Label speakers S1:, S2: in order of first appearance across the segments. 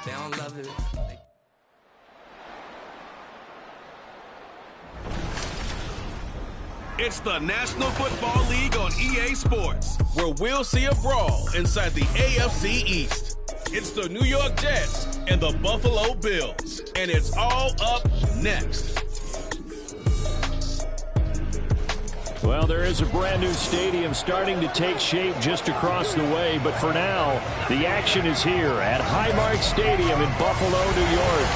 S1: They don't love it.
S2: It's the National Football League on EA Sports, where we'll see a brawl inside the AFC East. It's the New York Jets and the Buffalo Bills, and it's all up next.
S3: Well, there is a brand new stadium starting to take shape just across the way, but for now, the action is here at Highmark Stadium in Buffalo, New York.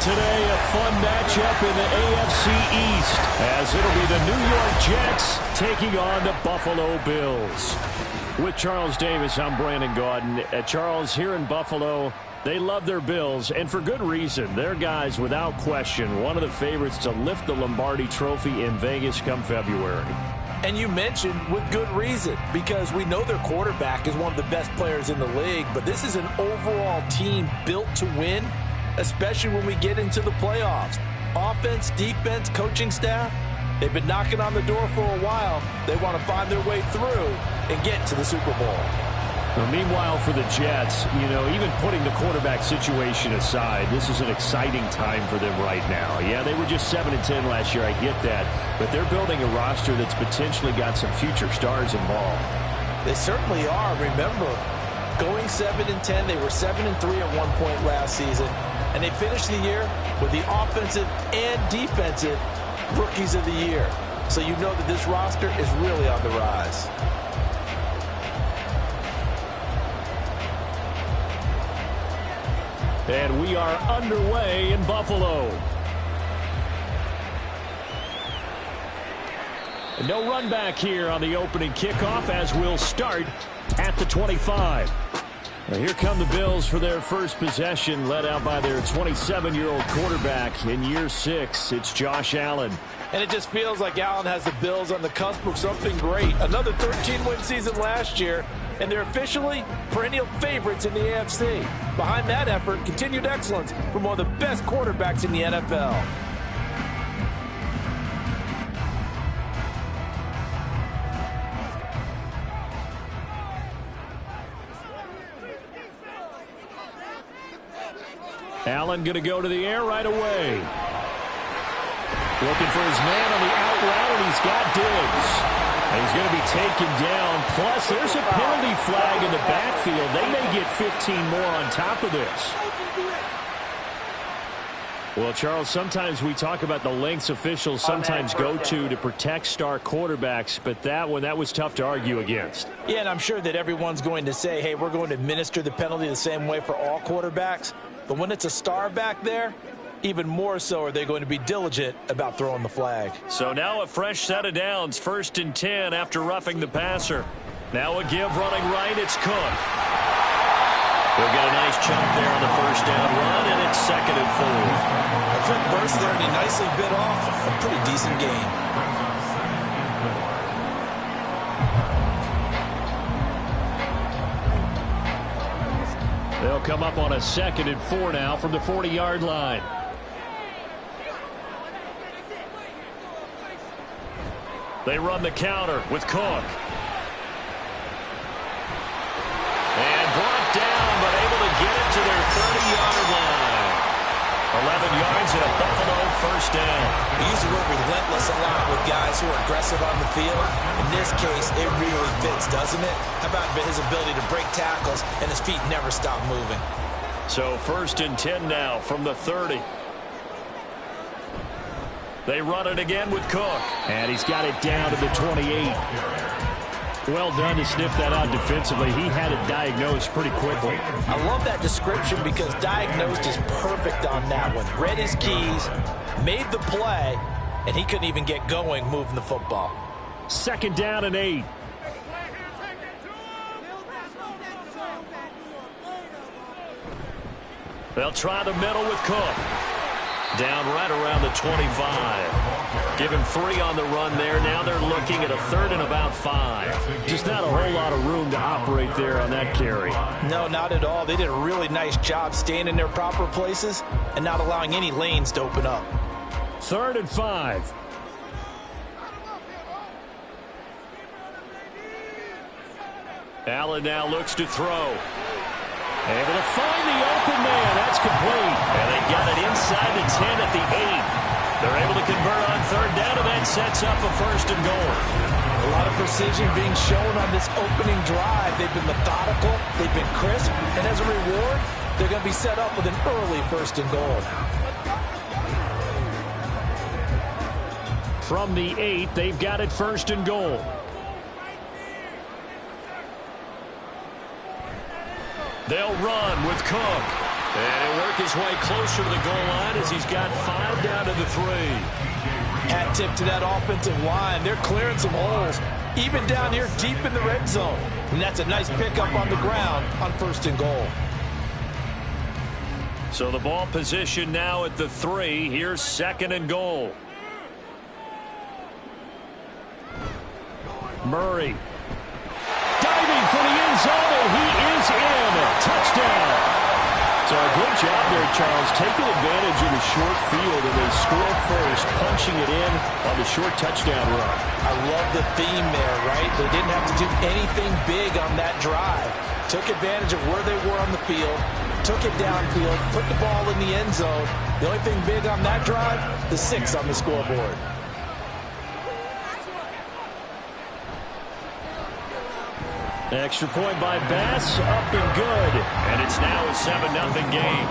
S3: Today, a fun matchup in the AFC East, as it'll be the New York Jets taking on the Buffalo Bills. With Charles Davis, I'm Brandon Gaudin. Charles, here in Buffalo, they love their Bills, and for good reason. They're guys, without question, one of the favorites to lift the Lombardi Trophy in Vegas come February.
S4: And you mentioned with good reason, because we know their quarterback is one of the best players in the league, but this is an overall team built to win, especially when we get into the playoffs. Offense, defense, coaching staff, they've been knocking on the door for a while. They want to find their way through and get to the Super Bowl.
S3: Well, meanwhile, for the Jets, even putting the quarterback situation aside, this is an exciting time for them right now. Yeah, they were just 7-10 last year, I get that, but they're building a roster that's potentially got some future stars involved.
S4: They certainly are. Remember, going 7-10, they were 7-3 at one point last season, and they finished the year with the offensive and defensive rookies of the year. So you know that this roster is really on the rise.
S3: And we are underway in Buffalo. No run back here on the opening kickoff, as we'll start at the 25. Now here come the Bills for their first possession, led out by their 27-year-old quarterback in year 6. It's Josh Allen.
S4: And it just feels like Allen has the Bills on the cusp of something great. Another 13-win season last year, and they're officially perennial favorites in the AFC. Behind that effort, continued excellence from one of the best quarterbacks in the NFL.
S3: Allen going to go to the air right away. Looking for his man on the out route, and he's got Diggs. And he's going to be taken down. Plus, there's a penalty flag in the backfield. They may get 15 more on top of this. Well, Charles, sometimes we talk about the lengths officials sometimes go to protect star quarterbacks, but that was tough to argue against.
S4: Yeah, and I'm sure that everyone's going to say, hey, we're going to administer the penalty the same way for all quarterbacks. But when it's a star back there, even more so are they going to be diligent about throwing the flag.
S3: So now a fresh set of downs, 1st and 10 after roughing the passer. Now a give running right, it's Cook. They'll get a nice chunk there on the first down run, and it's 2nd and 4.
S4: A quick burst there, and he nicely bit off a pretty decent gain.
S3: They'll come up on a 2nd and 4 now from the 40-yard line. They run the counter with Cook. And brought down, but able to get it to their 30-yard line. 11 yards and a Buffalo first down.
S4: We use the word relentless a lot with guys who are aggressive on the field. In this case, it really fits, doesn't it? How about his ability to break tackles and his feet never stop moving?
S3: So 1st and 10 now from the 30. They run it again with Cook. And he's got it down to the 28. Well done to sniff that out defensively. He had it diagnosed pretty quickly.
S4: I love that description because diagnosed is perfect on that one. Read his keys, made the play, and he couldn't even get going moving the football.
S3: 2nd down and 8. They'll try the middle with Cook. Down right around the 25. Give him 3 on the run there. Now they're looking at a 3rd and about 5. Just not a whole lot of room to operate there on that carry.
S4: No, not at all. They did a really nice job staying in their proper places and not allowing any lanes to open up.
S3: 3rd and 5. Allen now looks to throw. Able to find the open man That's complete. And they got it inside the 10 at the 8. They're able to convert on third down, and that sets up a first and goal.
S4: A lot of precision being shown on this opening drive. They've been methodical, they've been crisp, and as a reward, they're going to be set up with an early first and goal.
S3: From the 8, they've got it first and goal. They'll run with Cook. And he'll work his way closer to the goal line as he's got 5 down to the 3.
S4: Hat tip to that offensive line. They're clearing some holes, even down here deep in the red zone. And that's a nice pickup on the ground on first and goal.
S3: So the ball position now at the 3. Here's second and goal. Murray. Diving for the end zone, and he is in. Touchdown. So a good job there, Charles, taking advantage of the short field, and they score first, punching it in on the short touchdown run.
S4: I love the theme there, right? They didn't have to do anything big on that drive. Took advantage of where they were on the field, took it downfield, put the ball in the end zone. The only thing big on that drive, the 6 on the scoreboard.
S3: Extra point by Bass, up and good. And it's now a 7-0 game.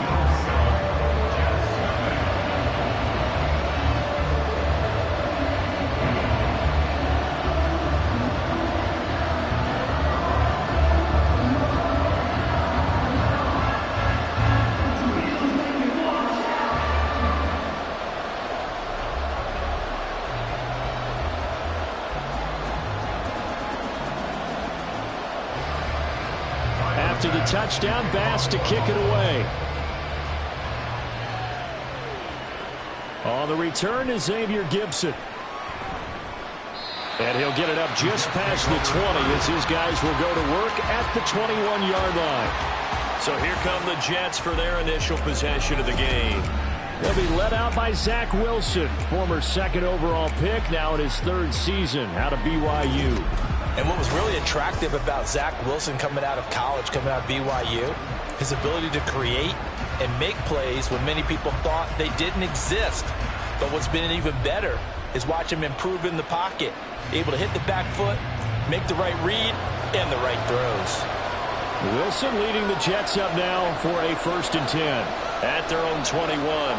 S3: After the touchdown, Bass to kick it away. On the return is Xavier Gibson. And he'll get it up just past the 20 as his guys will go to work at the 21-yard line. So here come the Jets for their initial possession of the game. They'll be led out by Zach Wilson, former 2nd overall pick, now in his 3rd season out of BYU.
S4: And what was really attractive about Zach Wilson coming out of college, coming out of BYU, his ability to create and make plays when many people thought they didn't exist. But what's been even better is watch him improve in the pocket, able to hit the back foot, make the right read, and the right throws.
S3: Wilson leading the Jets up now for a 1st and 10 at their own 21.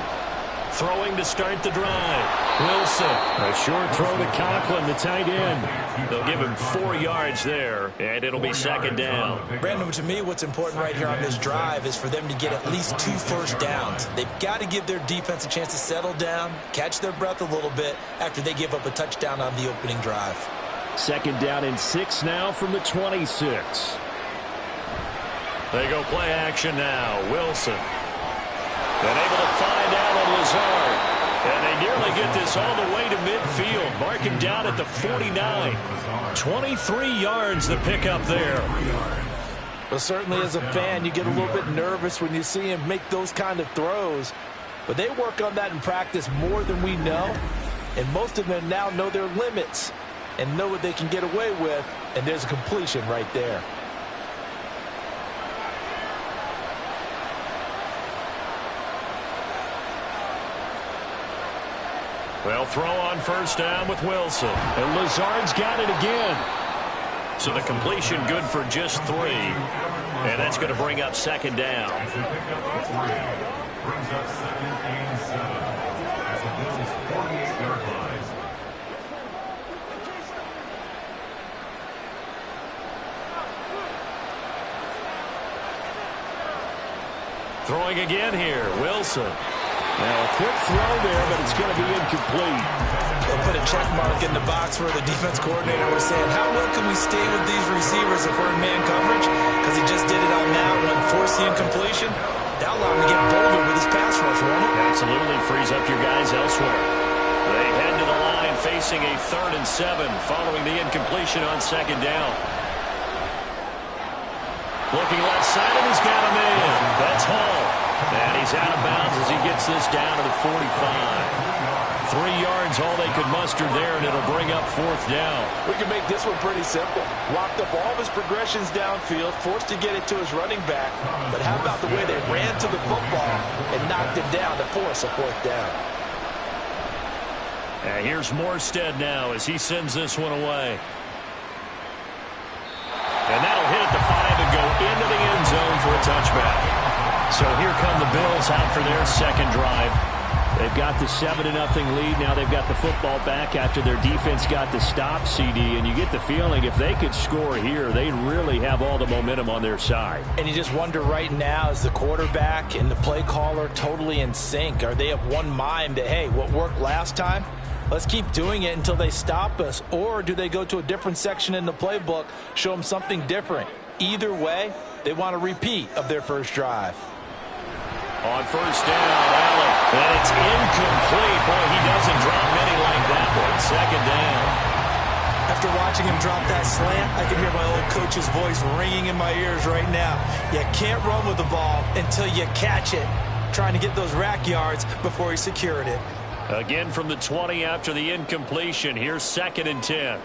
S3: Throwing to start the drive. Wilson. A short throw to Conklin, the tight end. They'll give him 4 yards there, and it'll be 2nd down.
S4: Brandon, to me, what's important right here on this drive is for them to get at least 2 first downs. They've got to give their defense a chance to settle down, catch their breath a little bit after they give up a touchdown on the opening drive. 2nd
S3: down and 6 now from the 26. They go play action now. Wilson. Been able to find Alan Lazard. And they nearly get this all the way to midfield. Mark him down at the 49. 23 yards the pickup there.
S4: Well, certainly as a fan, you get a little bit nervous when you see him make those kind of throws. But they work on that in practice more than we know. And most of them now know their limits and know what they can get away with. And there's a completion right there.
S3: Well, throw on 1st down with Wilson. And Lazard's got it again. So the completion good for just 3. And that's going to bring up 2nd down. Throwing again here, Wilson. Now, a quick throw there, but it's going to be incomplete.
S4: They'll put a check mark in the box where the defense coordinator was saying, how well can we stay with these receivers if we're in man coverage? Because he just did it on that one, forced the incompletion. That'll allow him to get bolder with his pass rush, won't it?
S3: Absolutely frees up your guys elsewhere. They head to the line facing a 3rd and 7 following the incompletion on 2nd down. Looking left side, and he's got him in. That's Hall. And he's out of bounds as he gets this down to the 45. 3 yards, all they could muster there, and it'll bring up 4th down.
S4: We can make this one pretty simple. Locked up all of his progressions downfield, forced to get it to his running back. But how about the way they ran to the football and knocked it down to force a 4th down?
S3: And here's Morstead now as he sends this one away. And that'll hit at the 5 and go into the end zone for a touchback. So here come the Bills out for their second drive. They've got the 7-0 lead. Now they've got the football back after their defense got the stop, CD. And you get the feeling if they could score here, they'd really have all the momentum on their side.
S4: And you just wonder right now, is the quarterback and the play caller totally in sync? Are they of one mind that, hey, what worked last time, let's keep doing it until they stop us? Or do they go to a different section in the playbook, show them something different? Either way, they want a repeat of their first drive.
S3: On 1st down, Allen. And it's incomplete. Boy, he doesn't drop many like that one. 2nd down.
S1: After watching him drop that slant, I can hear my old coach's voice ringing in my ears right now. You can't run with the ball until you catch it. Trying to get those rack yards before he secured it.
S3: Again from the 20 after the incompletion. Here's 2nd and 10.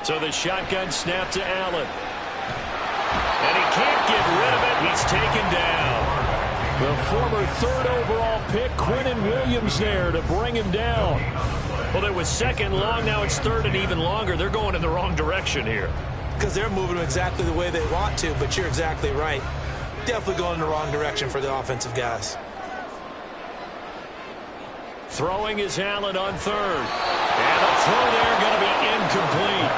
S3: So the shotgun snap to Allen. And he can't get rid of it. He's taken down. The former 3rd overall pick, Quinnen Williams, there to bring him down. Well, it was 2nd long. Now it's 3rd and even longer. They're going in the wrong direction here.
S1: Because they're moving exactly the way they want to, but you're exactly right. Definitely going in the wrong direction for the offensive guys.
S3: Throwing is Allen on 3rd. And a throw there going to be incomplete.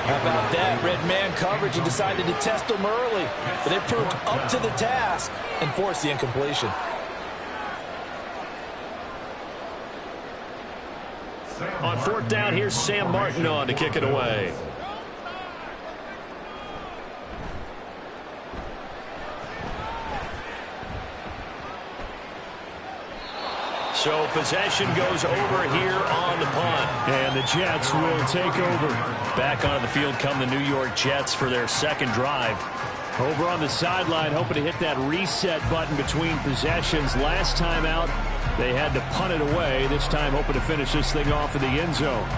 S4: How about that? Red man coverage and decided to test them early. But they proved up to the task and forced the incompletion.
S3: On 4th down, here's Sam Martin on to kick it away. So possession goes over here on the punt. And the Jets will take over. Back on the field come the New York Jets for their second drive. Over on the sideline, hoping to hit that reset button between possessions. Last time out, they had to punt it away. This time, hoping to finish this thing off in the end zone.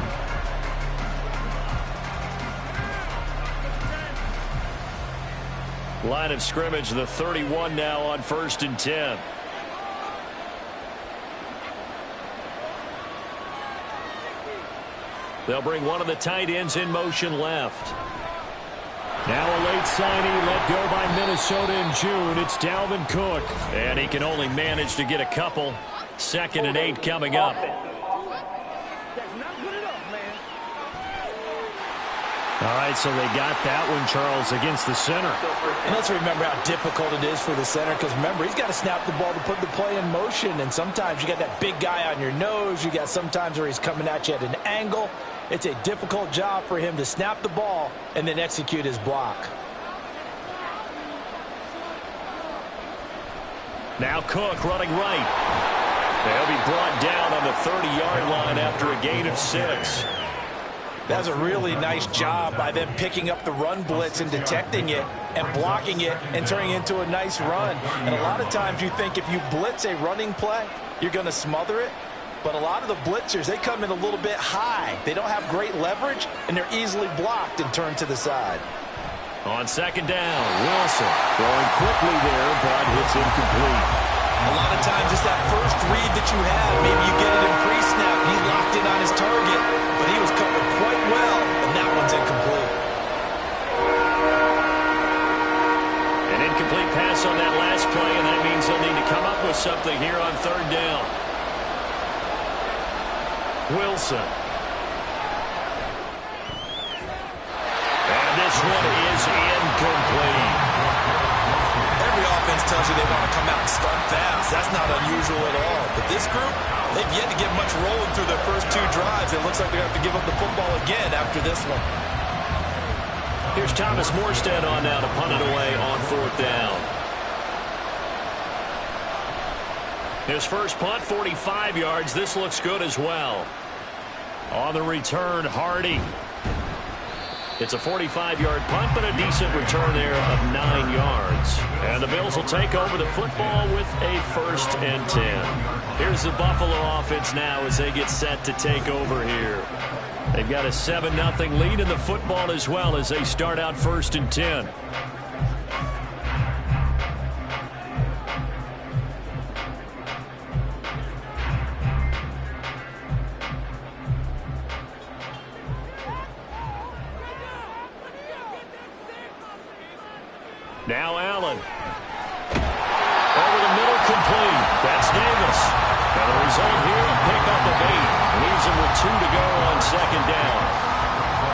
S3: Line of scrimmage, the 31 now on 1st and 10. They'll bring one of the tight ends in motion left. Now a late signing let go by Minnesota in June. It's Dalvin Cook. And he can only manage to get a couple. 2nd and 8 coming up. All right, so they got that one, Charles, against the center.
S4: And let's remember how difficult it is for the center, because remember, he's got to snap the ball to put the play in motion, and sometimes you got that big guy on your nose. You got sometimes where he's coming at you at an angle. It's a difficult job for him to snap the ball and then execute his block.
S3: Now Cook running right. They'll be brought down on the 30-yard line after a gain of 6.
S4: That's a really nice job by them picking up the run blitz and detecting it and blocking it and turning it into a nice run. And a lot of times you think if you blitz a running play, you're going to smother it. But a lot of the blitzers, they come in a little bit high. They don't have great leverage, and they're easily blocked and turned to the side.
S3: On 2nd down, Wilson throwing quickly there, but it's incomplete.
S4: A lot of times it's that first read that you have. Maybe you get it in pre-snap. He locked in on his target, but he was covered quite well, and that one's incomplete.
S3: An incomplete pass on that last play, and that means they'll need to come up with something here on 3rd down. Wilson. And this one is incomplete.
S4: Every offense tells you they want to come out and start fast. That's not unusual at all. But this group, they've yet to get much rolling through their first 2 drives. It looks like they're going to have to give up the football again after this one.
S3: Here's Thomas Morstead on now to punt it away on 4th down. His first punt, 45 yards. This looks good as well. On the return, Hardy. It's a 45-yard punt, but a decent return there of 9 yards. And the Bills will take over the football with a 1st and 10. Here's the Buffalo offense now as they get set to take over here. They've got a 7-0 lead in the football as well as they start out 1st and 10. Now Allen. Over the middle, complete. That's Davis. And the result here, a pickup of 8. Leaves him with 2 to go on 2nd down.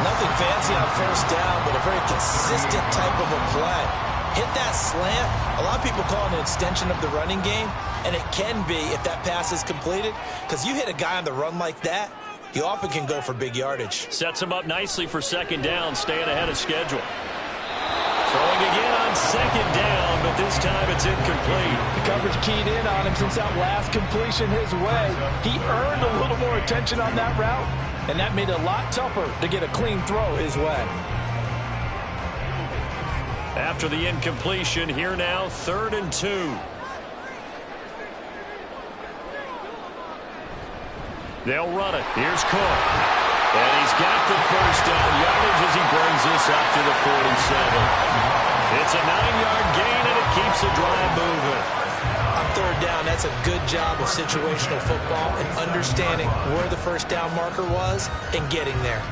S4: Nothing fancy on 1st down, but a very consistent type of a play. Hit that slant. A lot of people call it an extension of the running game, and it can be if that pass is completed, because you hit a guy on the run like that, you often can go for big yardage.
S3: Sets him up nicely for 2nd down, staying ahead of schedule. Throwing again on 2nd down, but this time it's incomplete.
S4: The coverage keyed in on him since that last completion his way. He earned a little more attention on that route, and that made it a lot tougher to get a clean throw his way.
S3: After the incompletion, here now, 3rd and 2. They'll run it. Here's Cook. And he's got the 1st down yardage as he brings this up to the 47. It's a 9-yard gain, and it keeps the drive moving.
S4: On 3rd down, that's a good job of situational football and understanding where the 1st down marker was and getting there.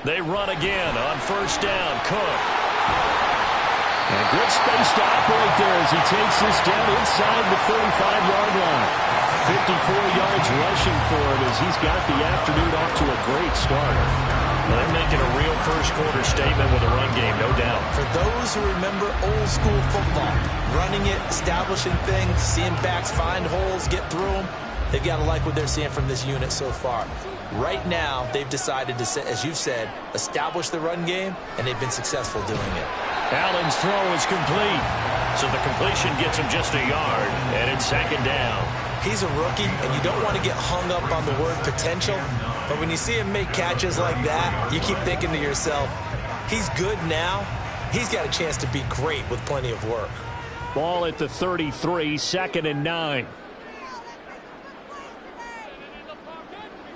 S3: They run again on 1st down. Cook. And a good space to operate there as he takes this down inside the 35-yard line. 54 yards rushing for him as he's got the afternoon off to a great start. Well, they're making a real first-quarter statement with a run game, no doubt.
S4: For those who remember old-school football, running it, establishing things, seeing backs find holes, get through them, they've got to like what they're seeing from this unit so far. Right now, they've decided to, as you've said, establish the run game, and they've been successful doing it.
S3: Allen's throw is complete. So the completion gets him just a yard, and it's 2nd down.
S4: He's a rookie, and you don't want to get hung up on the word potential, but when you see him make catches like that, you keep thinking to yourself, he's good now. He's got a chance to be great with plenty of work.
S3: Ball at the 33, 2nd and 9.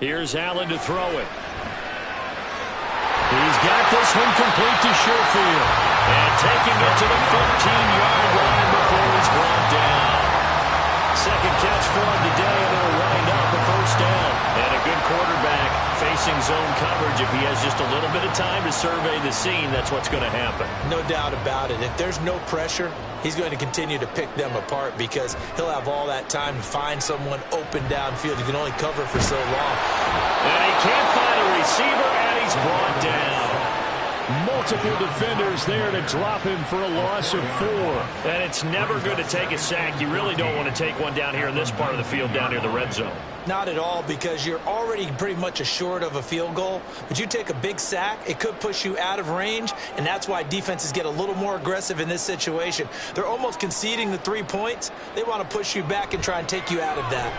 S3: Here's Allen to throw it. He's got this one complete to Sherfield. And taking it to the 15-yard line before he's brought down. 2nd catch for him today, and it'll wind up a 1st down. And a good quarterback facing zone coverage. If he has just a little bit of time to survey the scene, that's what's going to happen.
S4: No doubt about it. If there's no pressure, he's going to continue to pick them apart because he'll have all that time to find someone open downfield. He can only cover for so long.
S3: And he can't find a receiver, and he's brought down. Multiple defenders there to drop him for a loss of 4. And it's never good to take a sack. You really don't want to take one down here in this part of the field down near the red zone.
S4: Not at all, because you're already pretty much assured of a field goal. But you take a big sack, it could push you out of range, and that's why defenses get a little more aggressive in this situation. They're almost conceding the 3 points. They want to push you back and try and take you out of that.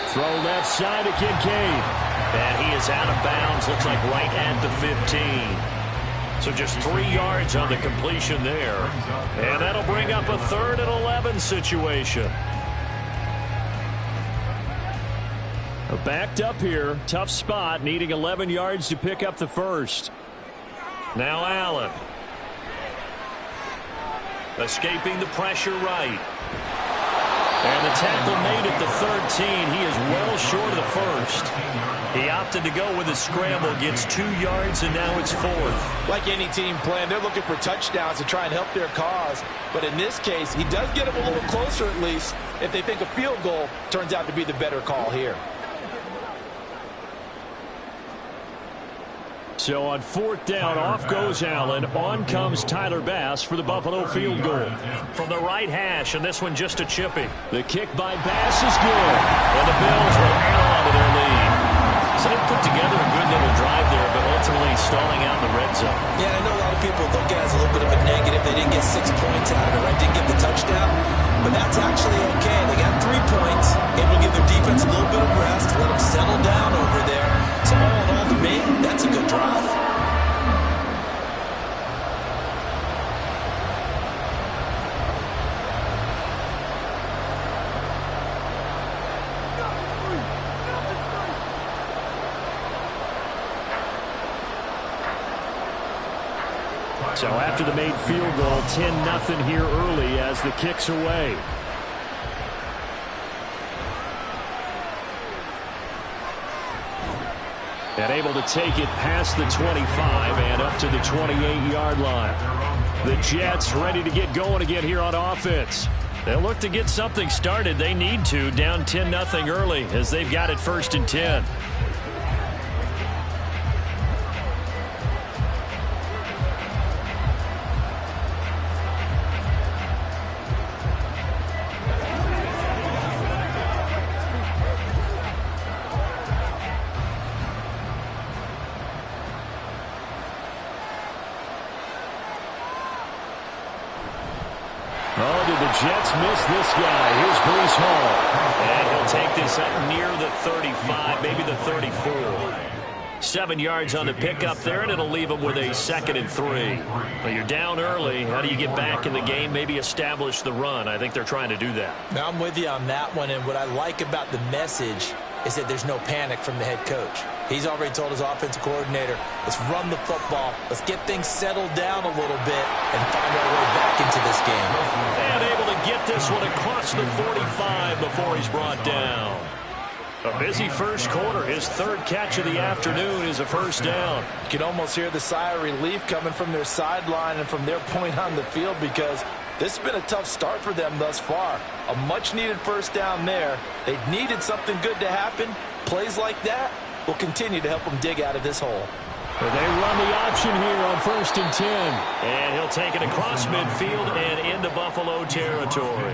S3: Throw left side to Kincaid. And he is out of bounds, looks like right at the 15. So just 3 yards on the completion there. And that'll bring up a 3rd and 11 situation. Backed up here, tough spot, needing 11 yards to pick up the 1st. Now Allen. Escaping the pressure right. And the tackle made at the 13. He is well short of the 1st. He opted to go with a scramble, gets 2 yards, and now it's 4th.
S4: Like any team plan, they're looking for touchdowns to try and help their cause. But in this case, he does get them a little closer at least if they think a field goal turns out to be the better call here.
S3: So on 4th down, off goes Allen. On comes Tyler Bass for the Buffalo field goal. From the right hash, and this one just a chippy. The kick by Bass is good. And the Bills will hang on to their lead. So they put together a good little drive there, but ultimately stalling out in the red zone.
S1: Yeah, I know a lot of people look at it as a little bit of a negative. They didn't get 6 points out of it, right? Didn't get the touchdown. But that's actually okay. They got 3 points. Able to give their defense a little bit of rest, let them settle down over there. So all in all, to me, that's a good drive.
S3: So after the made field goal, 10-0 here early as the kick's away. And able to take it past the 25 and up to the 28-yard line. The Jets ready to get going again here on offense. They'll look to get something started. They need to, down 10-0 early as they've got it 1st and 10. Oh, did the Jets miss this guy? Here's Breece Hall. And he'll take this up near the 35, maybe the 34. 7 yards on the pickup there, and it'll leave them with a 2nd and 3. But you're down early. How do you get back in the game? Maybe establish the run. I think they're trying to do that.
S1: Now, I'm with you on that one, and what I like about the message is that there's no panic from the head coach. He's already told his offensive coordinator, let's run the football, let's get things settled down a little bit and find our way back into this game.
S3: And able to get this one across the 45 before he's brought down. A busy first quarter. His 3rd catch of the afternoon is a 1st down.
S4: You can almost hear the sigh of relief coming from their sideline and from their point on the field because this has been a tough start for them thus far. A much-needed 1st down there. They needed something good to happen. Plays like that will continue to help them dig out of this hole.
S3: Well, they run the option here on 1st and 10. And he'll take it across midfield and into Buffalo territory.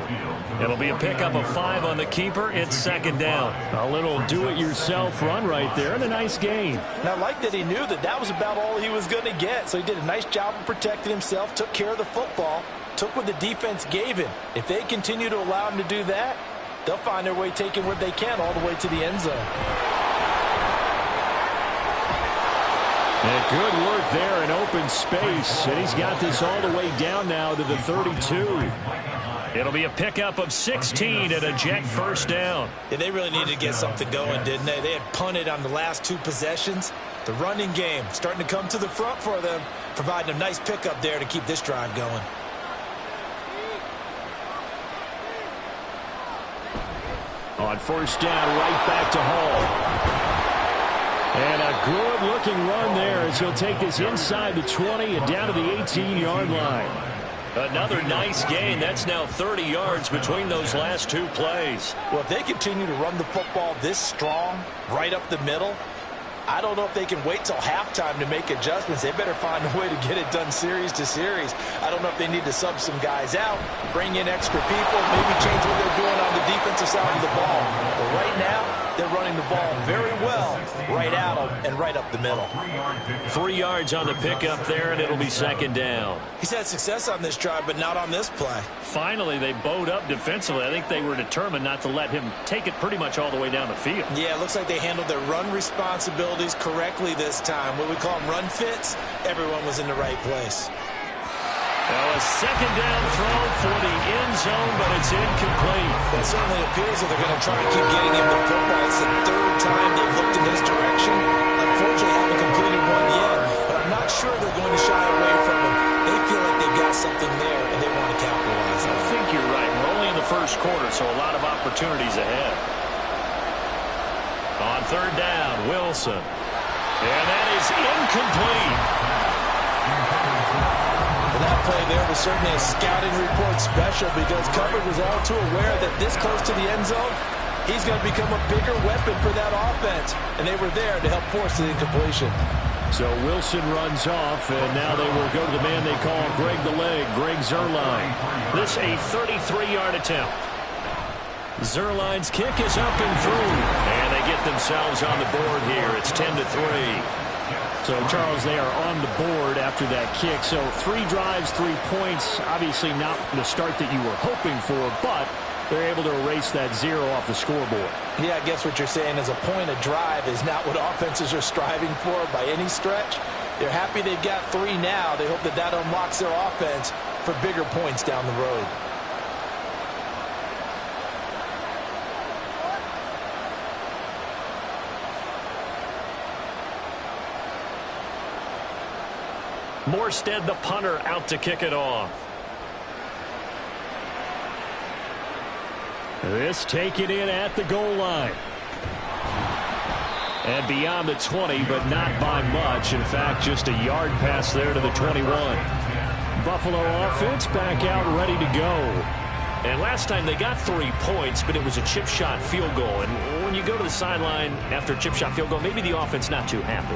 S3: It'll be a pickup of 5 on the keeper. It's 2nd down. A little do-it-yourself run right there and a nice gain.
S4: And I like that he knew that that was about all he was going to get. So he did a nice job of protecting himself, took care of the football, took what the defense gave him. If they continue to allow him to do that, they'll find their way taking what they can all the way to the end zone.
S3: And good work there in open space. And he's got this all the way down now to the 32. It'll be a pickup of 16 and a Jet 1st down.
S1: Yeah, they really needed to get something going, didn't they? They had punted on the last 2 possessions. The running game starting to come to the front for them, providing a nice pickup there to keep this drive going.
S3: On 1st down, right back to Hall. And a good-looking run there as he'll take this inside the 20 and down to the 18-yard line. Another nice gain. That's now 30 yards between those last 2 plays.
S4: Well, if they continue to run the football this strong, right up the middle, I don't know if they can wait till halftime to make adjustments. They better find a way to get it done series to series. I don't know if they need to sub some guys out, bring in extra people, maybe change what they're doing on the defensive side of the ball. But right now, they're running the ball very well right at them and right up the middle.
S3: 3 yards on the pickup there, and it'll be 2nd down.
S1: He's had success on this drive, but not on this play.
S3: Finally, they bowed up defensively. I think they were determined not to let him take it pretty much all the way down the field.
S1: Yeah, it looks like they handled their run responsibilities correctly this time. What we call them run fits, everyone was in the right place.
S3: Well, a 2nd down throw for the end zone, but it's incomplete.
S1: It certainly appears that they're going to try and keep getting him the football. It's the 3rd time they've looked in this direction. Unfortunately, haven't completed one yet, but I'm not sure they're going to shy away from him. They feel like they've got something there, and they want to capitalize on it.
S3: I think you're right. We're only in the 1st quarter, so a lot of opportunities ahead. On 3rd down, Wilson. And that is incomplete.
S4: That play there was certainly a scouting report special because Cover was all too aware that this close to the end zone, he's going to become a bigger weapon for that offense. And they were there to help force the incompletion.
S3: So Wilson runs off, and now they will go to the man they call Greg the Leg, Greg Zuerlein. This a 33-yard attempt. Zuerlein's kick is up and through. And they get themselves on the board here. It's 10-3. So, Charles, they are on the board after that kick. So 3 drives, 3 points. Obviously not the start that you were hoping for, but they're able to erase that 0 off the scoreboard.
S4: Yeah, I guess what you're saying is a point a drive is not what offenses are striving for by any stretch. They're happy they've got 3 now. They hope that that unlocks their offense for bigger points down the road.
S3: Morstead, the punter, out to kick it off. This taken in at the goal line. And beyond the 20, but not by much. In fact, just a yard pass there to the 21. Buffalo offense back out ready to go. And last time they got 3 points, but it was a chip shot field goal. And when you go to the sideline after a chip shot field goal, maybe the offense not too happy.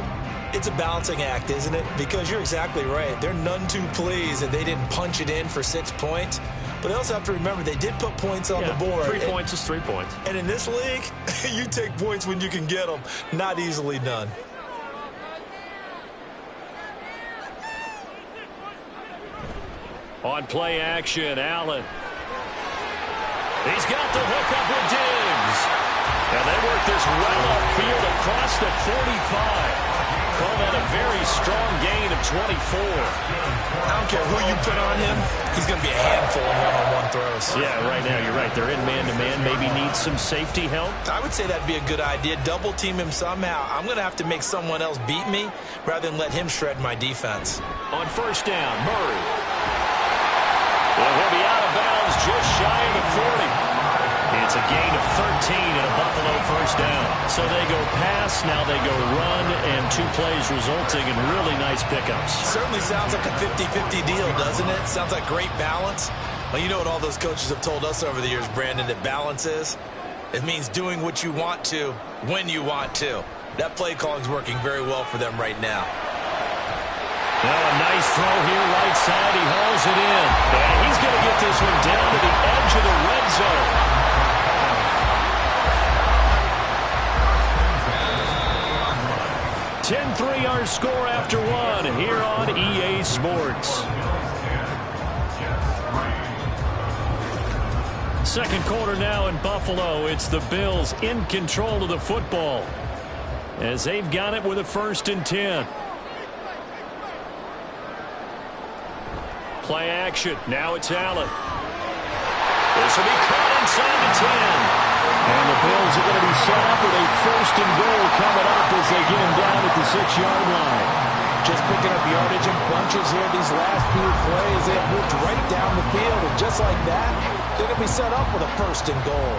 S1: It's a balancing act, isn't it? Because you're exactly right. They're none too pleased that they didn't punch it in for 6 points. But they also have to remember they did put points on the board.
S3: 3 points is 3 points.
S1: And in this league, you take points when you can get them. Not easily done.
S3: On play action, Allen. He's got the hook up with Diggs. And they work this well upfield across the 45. Call that a very strong gain of 24.
S1: I don't care who you put on him. He's going to be a handful of one-on-one throws.
S3: Yeah, right now you're right. They're in man-to-man. Maybe need some safety help.
S1: I would say that'd be a good idea. Double team him somehow. I'm going to have to make someone else beat me rather than let him shred my defense.
S3: On first down, Murray. Well, he'll be out of bounds just shy of the 40. It's a gain of 13 and a Buffalo first down. So they go pass, now they go run, and 2 plays resulting in really nice pickups.
S1: Certainly sounds like a 50-50 deal, doesn't it? Sounds like great balance. Well, you know what all those coaches have told us over the years, Brandon, that balance is? It means doing what you want to, when you want to. That play calling is working very well for them right now.
S3: Well, a nice throw here right side. He hauls it in. And he's going to get this one down to the edge of the red zone. 10-3 our score after 1 here on EA Sports. Second quarter now in Buffalo. It's the Bills in control of the football as they've got it with a 1st and 10. Play action. Now it's Allen. This will be caught inside the 10. And the Bills are going to be set up with a 1st and goal coming up as they get him down at the 6-yard line.
S4: Just picking up yardage in bunches here these last few plays. They have moved right down the field, and just like that, they're going to be set up with a 1st and goal.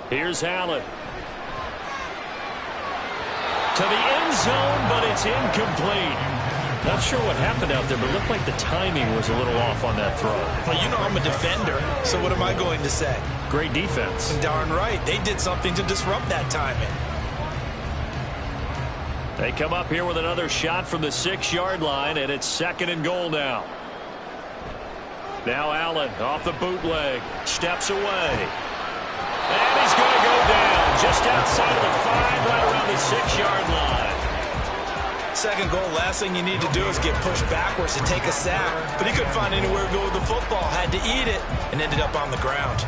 S3: Here's Allen. To the end zone, but it's incomplete. Not sure what happened out there, but it looked like the timing was a little off on that throw.
S1: Well, you know I'm a defender, so what am I going to say?
S3: Great defense.
S1: Darn right. They did something to disrupt that timing.
S3: They come up here with another shot from the 6-yard line, and it's 2nd and goal now. Now Allen off the bootleg, steps away. And he's going to go down just outside of the 5, right around the 6-yard line.
S1: 2nd goal, last thing you need to do is get pushed backwards to take a sack. But he couldn't find anywhere to go with the football, had to eat it, and ended up on the ground.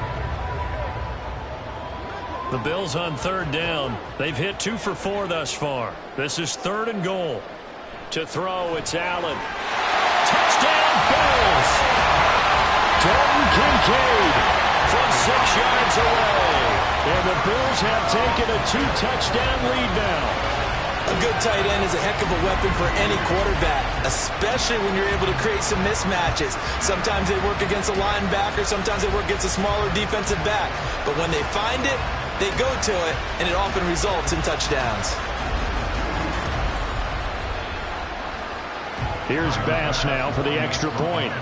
S3: The Bills on 3rd down. They've hit 2 for 4 thus far. This is 3rd and goal. To throw, it's Allen. Touchdown, Bills! Dalton Kincaid from 6 yards away. And the Bills have taken a 2-touchdown lead now.
S1: A good tight end is a heck of a weapon for any quarterback, especially when you're able to create some mismatches. Sometimes they work against a linebacker, sometimes they work against a smaller defensive back. But when they find it, they go to it, and it often results in touchdowns.
S3: Here's Bass now for the extra point.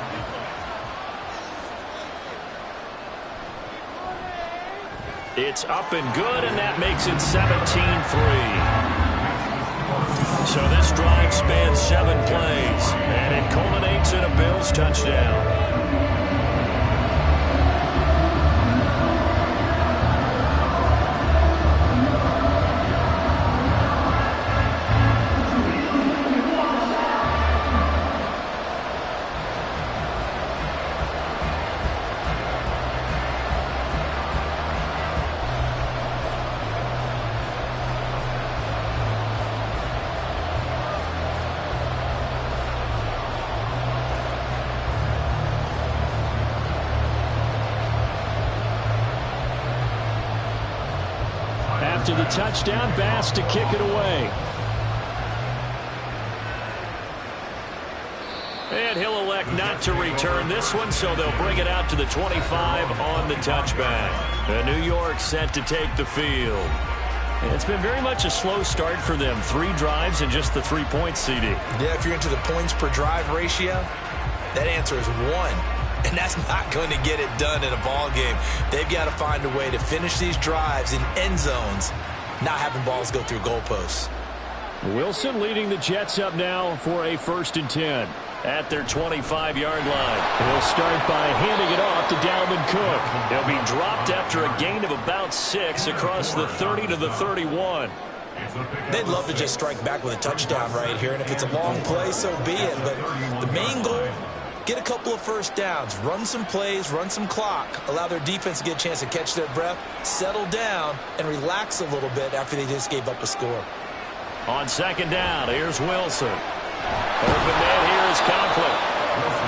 S3: It's up and good, and that makes it 17-3. So this drive spans 7 plays, and it culminates in a Bills touchdown. after the touchdown. Bass to kick it away. And he'll elect not to return this one, so they'll bring it out to the 25 on the touchback. And New York set to take the field. And it's been very much a slow start for them. 3 drives and just the 3 points, CD.
S4: Yeah, if you're into the points per drive ratio, that answer is 1. And that's not going to get it done in a ball game. They've got to find a way to finish these drives in end zones, not having balls go through goalposts.
S3: Wilson leading the Jets up now for a 1st and 10 at their 25-yard line. He'll start by handing it off to Dalvin Cook. He'll be dropped after a gain of about 6 across the 30 to the 31.
S4: They'd love to just strike back with a touchdown right here, and if it's a long play, so be it. But the main goal, get a couple of first downs, run some plays, run some clock, allow their defense to get a chance to catch their breath, settle down, and relax a little bit after they just gave up a score.
S3: On 2nd down, here's Wilson. Open man here is Conklin.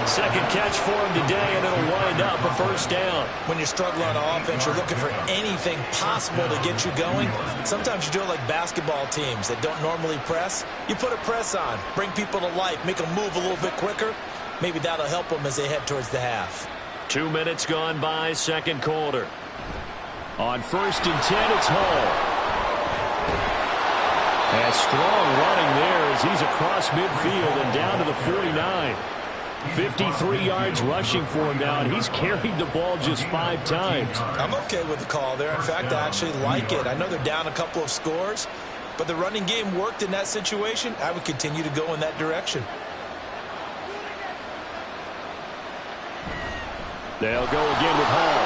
S3: 2nd catch for him today, and it'll wind up a 1st down.
S4: When you're struggling on offense, you're looking for anything possible to get you going. Sometimes you do it like basketball teams that don't normally press. You put a press on, bring people to life, make them move a little bit quicker. Maybe that'll help them as they head towards the half.
S3: 2 minutes gone by, 2nd quarter. On 1st and 10, it's Hall. A strong running there as he's across midfield and down to the 49. 53 yards rushing for him now, and he's carried the ball just 5 times.
S4: I'm okay with the call there. In fact, I actually like it. I know they're down a couple of scores, but the running game worked in that situation. I would continue to go in that direction.
S3: They'll go again with Hall.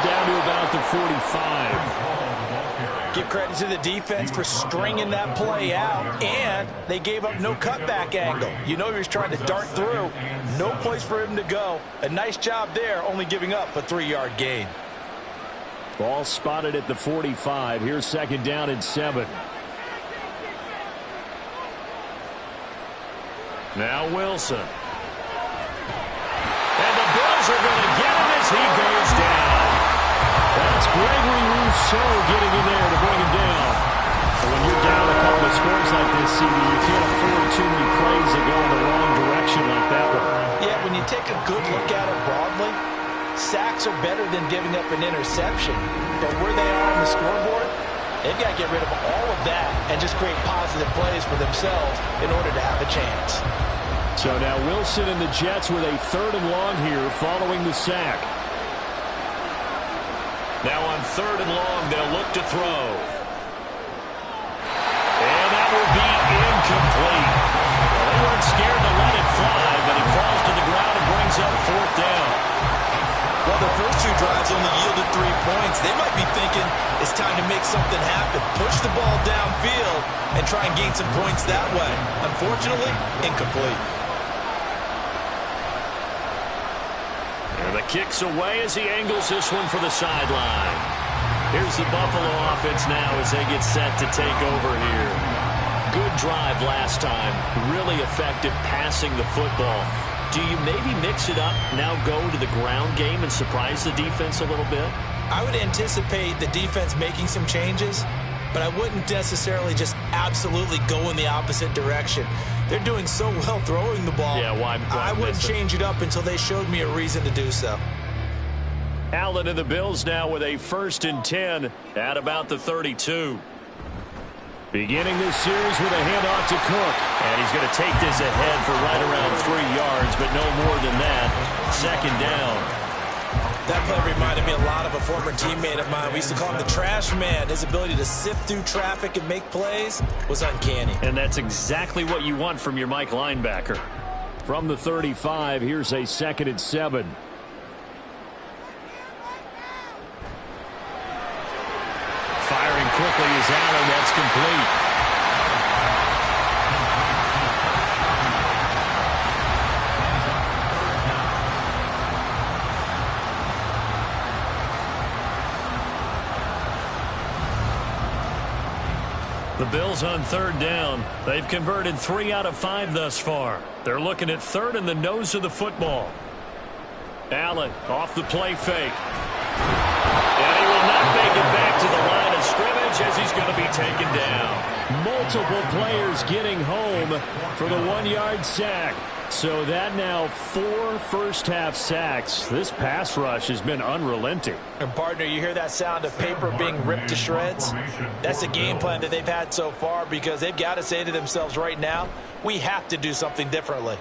S3: Down to about the 45.
S4: Give credit to the defense for stringing that play out, and they gave up no cutback angle. You know he was trying to dart through. No place for him to go. A nice job there, only giving up a 3-yard gain.
S3: Ball spotted at the 45. Here's 2nd down and 7. Now Wilson. And the Bills are going to get him as he goes down. That's Gregory Rousseau getting in there to bring him down. And when you're down a couple of scores like this, CD, you can't afford too many plays that go in the wrong direction like that one.
S4: Yeah, when you take a good look at it broadly, sacks are better than giving up an interception. But where they are on the scoreboard, they've got to get rid of all of that and just create positive plays for themselves in order to have a chance.
S3: So now Wilson and the Jets with a 3rd and long here following the sack. Now on 3rd and long, they'll look to throw. And that will be incomplete. Well, they weren't scared to let it fly, but it falls to the ground and brings up 4th down.
S4: Well, the first 2 drives only yielded 3 points. They might be thinking it's time to make something happen. Push the ball downfield and try and gain some points that way. Unfortunately, incomplete.
S3: And the kick's away as he angles this one for the sideline. Here's the Buffalo offense now as they get set to take over here. Good drive last time. Really effective passing the football. Do you maybe mix it up, now go to the ground game and surprise the defense a little bit?
S4: I would anticipate the defense making some changes, but I wouldn't necessarily just absolutely go in the opposite direction. They're doing so well throwing the ball.
S3: Yeah, why
S4: I wouldn't change it up until they showed me a reason to do so.
S3: Allen and the Bills now with a 1st and 10 at about the 32. Beginning this series with a handoff to Cook. And he's going to take this ahead for right around 3 yards, but no more than that. 2nd down.
S4: That play reminded me a lot of a former teammate of mine. We used to call him the trash man. His ability to sift through traffic and make plays was uncanny.
S3: And that's exactly what you want from your Mike linebacker. From the 35, here's a 2nd and 7. Firing quickly is Allen. That's complete. The Bills on 3rd down. They've converted 3 out of 5 thus far. They're looking at 3rd in the nose of the football. Allen off the play fake. And he will not make it back to the line of scrimmage. multiple players getting home for the 1-yard sack. So that now 4 first-half sacks. This pass rush has been unrelenting.
S4: And partner, you hear that sound of paper being ripped to shreds? That's the game plan that they've had so far, because they've got to say to themselves right now, we have to do something differently.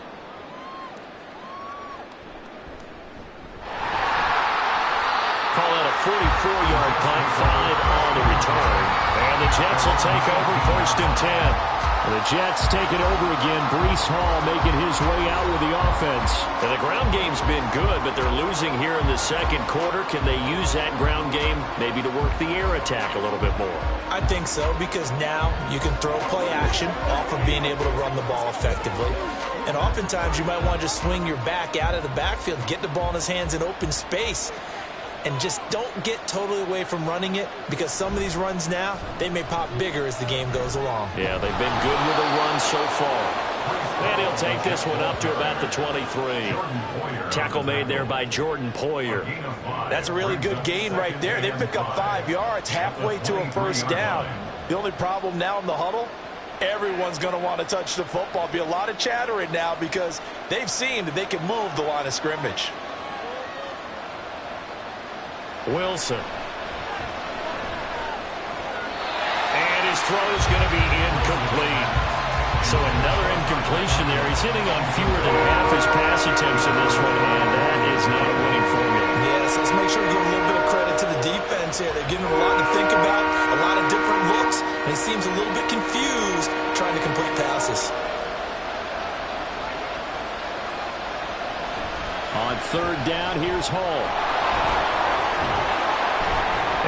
S3: Call it a 44-yard punt, 5 on the return. And the Jets will take over 1st and 10. The Jets take it over again. Breece Hall making his way out with the offense. And the ground game's been good, but they're losing here in the second quarter. Can they use that ground game maybe to work the air attack a little bit more?
S4: I think so, because now you can throw play action off of being able to run the ball effectively. And oftentimes you might want to just swing your back out of the backfield, get the ball in his hands in open space, and just don't get totally away from running it, because some of these runs now, they may pop bigger as the game goes along.
S3: Yeah, they've been good with the run so far. And he'll take this one up to about the 23. Tackle made there by Jordan Poyer.
S4: That's a really good gain right there. They pick up 5 yards halfway to a first down. The only problem now in the huddle, everyone's going to want to touch the football. Be a lot of chattering now, because they've seen that they can move the line of scrimmage.
S3: Wilson. And his throw is going to be incomplete. So another incompletion there. He's hitting on fewer than half his pass attempts in this one, and that is not a winning formula.
S4: Yes, let's make sure we give a little bit of credit to the defense here. They're giving him a lot to think about, a lot of different looks, and he seems a little bit confused trying to complete passes.
S3: On 3rd down, here's Hall.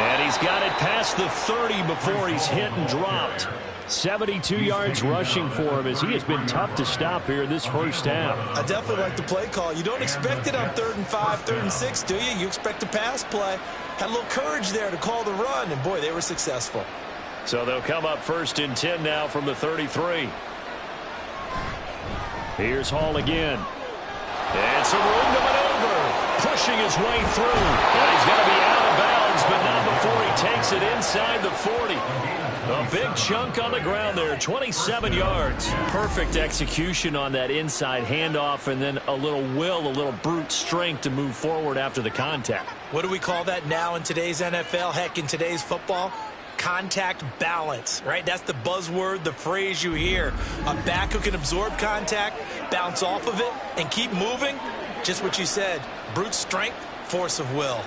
S3: And he's got it past the 30 before he's hit and dropped. 72 yards rushing for him, as he has been tough to stop here in this first half.
S4: I definitely like the play call. You don't expect it on 3rd and 5, 3rd and 6, do you? You expect a pass play. Had a little courage there to call the run, and boy, they were successful.
S3: So they'll come up 1st and 10 now from the 33. Here's Hall again. And some room to maneuver. Pushing his way through. And he's going to be out of bounds, but not before he takes it inside the 40. A big chunk on the ground there, 27 yards. Perfect execution on that inside handoff, and then a little will, a little brute strength to move forward after the contact.
S4: What do we call that now in today's NFL? Heck, in today's football? Contact balance, right? That's the buzzword, the phrase you hear. A back who can absorb contact, bounce off of it, and keep moving. Just what you said, brute strength, force of will.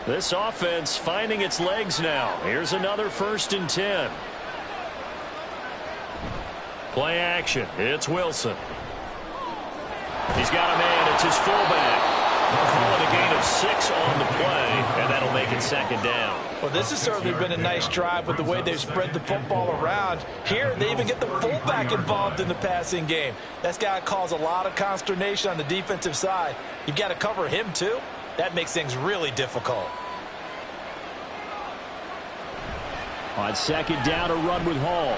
S3: This offense finding its legs now. Here's another 1st and 10. Play action. It's Wilson. He's got a man. It's his fullback. We'll call it a gain of 6 on the play, and that'll make it 2nd down.
S4: Well, this has certainly been a nice drive with the way they've spread the football around. Here, they even get the fullback involved in the passing game. That's got to cause a lot of consternation on the defensive side. You've got to cover him, too. That makes things really difficult.
S3: On 2nd down, a run with Hall.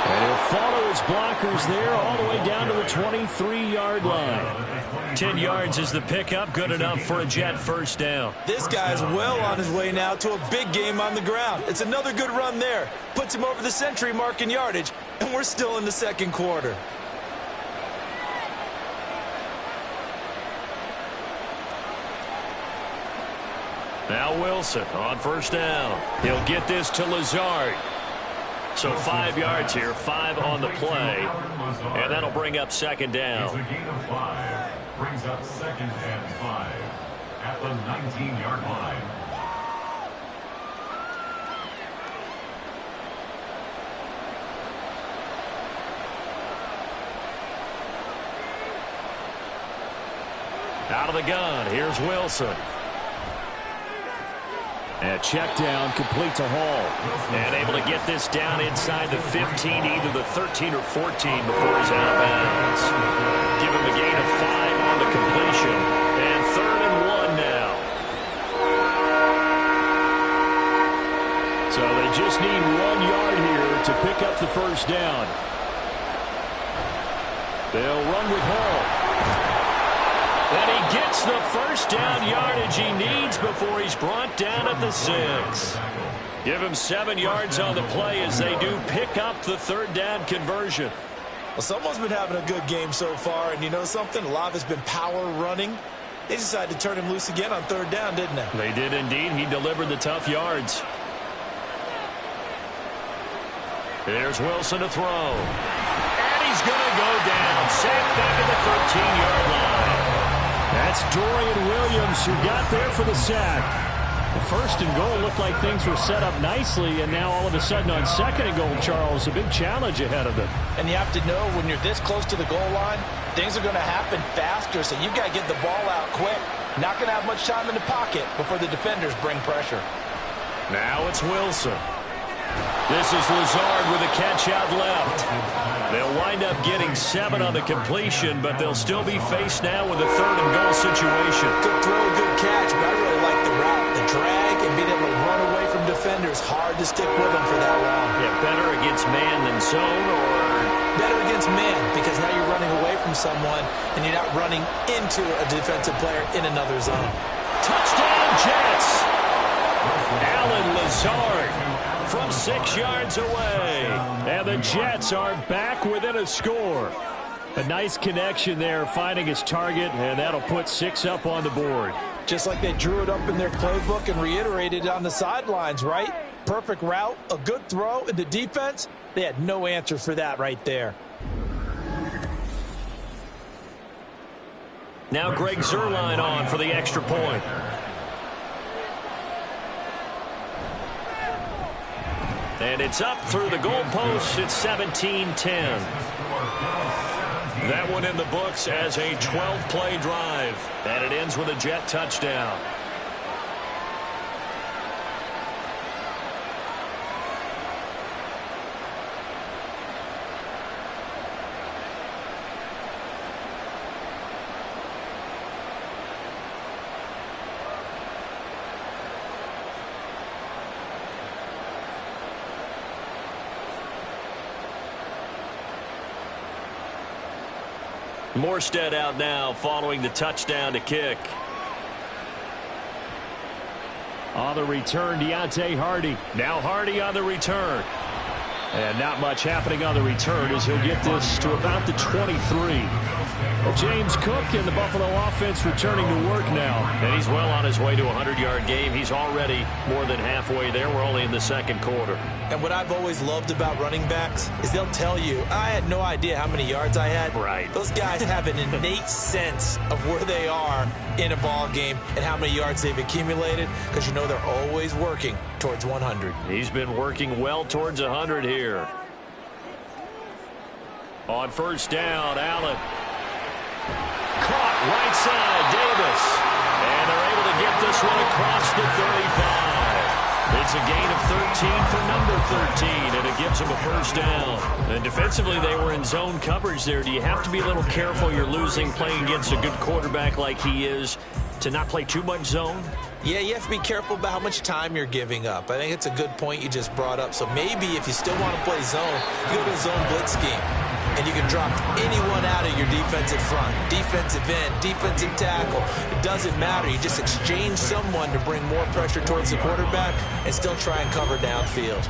S3: And he'll follow his blockers there all the way down to the 23-yard line. 10 yards is the pickup, good enough for a Jet first down.
S4: This guy's well on his way now to a big game on the ground. It's another good run there. Puts him over the century mark in yardage, and we're still in the second quarter.
S3: Now Wilson on 1st down. He'll get this to Lazard. So 5 yards here, 5 on the play, and that'll bring up 2nd down.
S5: It's a gain of 5. Brings up 2nd and 5 at the 19-yard line.
S3: Out of the gun, here's Wilson. And check down, complete to Hall. And able to get this down inside the 15, either the 13 or 14 before he's out of bounds. Give him a gain of 5 on the completion. And 3rd and 1 now. So they just need 1 yard here to pick up the first down. They'll run with Hall. And he gets the first down yardage he needs before he's brought down at the 6. Give him 7 yards on the play as they do pick up the third down conversion.
S1: Well, someone's been having a good game so far, and you know something? A lot of it's been power running. They decided to turn him loose again on third down, didn't they?
S3: They did indeed. He delivered the tough yards. There's Wilson to throw. And he's going to go down. Sacked back at the 13-yard line. That's Dorian Williams who got there for the sack. The first and goal looked like things were set up nicely, and now all of a sudden on second and goal, Charles, a big challenge ahead of them.
S4: And you have to know when you're this close to the goal line, things are going to happen faster, so you've got to get the ball out quick. Not going to have much time in the pocket before the defenders bring pressure.
S3: Now it's Wilson. This is Lazard with a catch out left. They'll wind up getting 7 on the completion, but they'll still be faced now with a third and goal situation.
S1: Good throw, good catch, but I really like the route. The drag and being able to run away from defenders, hard to stick with them for that long.
S3: Yeah, better against man than zone, or
S1: better against man, because now you're running away from someone and you're not running into a defensive player in another zone.
S3: Touchdown Jets! Alan Lazard from 6 yards away. And the Jets are back within a score. A nice connection there, finding his target, and that'll put 6 up on the board.
S1: Just like they drew it up in their playbook and reiterated it on the sidelines, right? Perfect route, a good throw, and the defense, they had no answer for that right there.
S3: Now Greg Zuerlein on for the extra point. And it's up through the goalpost. It's 17-10. That one in the books as a 12-play drive. And it ends with a Jet touchdown. Morstead out now following the touchdown to kick. On the return, Deontay Hardy. Now Hardy on the return. And not much happening on the return as he'll get this to about the 23. James Cook and the Buffalo offense returning to work now. And he's well on his way to a 100-yard game. He's already more than halfway there. We're only in the second quarter.
S1: And what I've always loved about running backs is they'll tell you, I had no idea how many yards I had.
S3: Right.
S1: Those guys have an innate sense of where they are in a ball game and how many yards they've accumulated, because you know they're always working towards 100.
S3: He's been working well towards 100 here. On first down, Allen. Caught right side, Davis. And they're able to get this one across the 35. It's a gain of 13 for number 13, and it gives them a first down. And defensively, they were in zone coverage there. Do you have to be a little careful? You're losing playing against a good quarterback like he is to not play too much zone?
S1: Yeah, you have to be careful about how much time you're giving up. I think it's a good point you just brought up. So maybe if you still want to play zone, you go to a zone blitz scheme. And you can drop anyone out of your defensive front. Defensive end, defensive tackle. It doesn't matter. You just exchange someone to bring more pressure towards the quarterback and still try and cover downfield.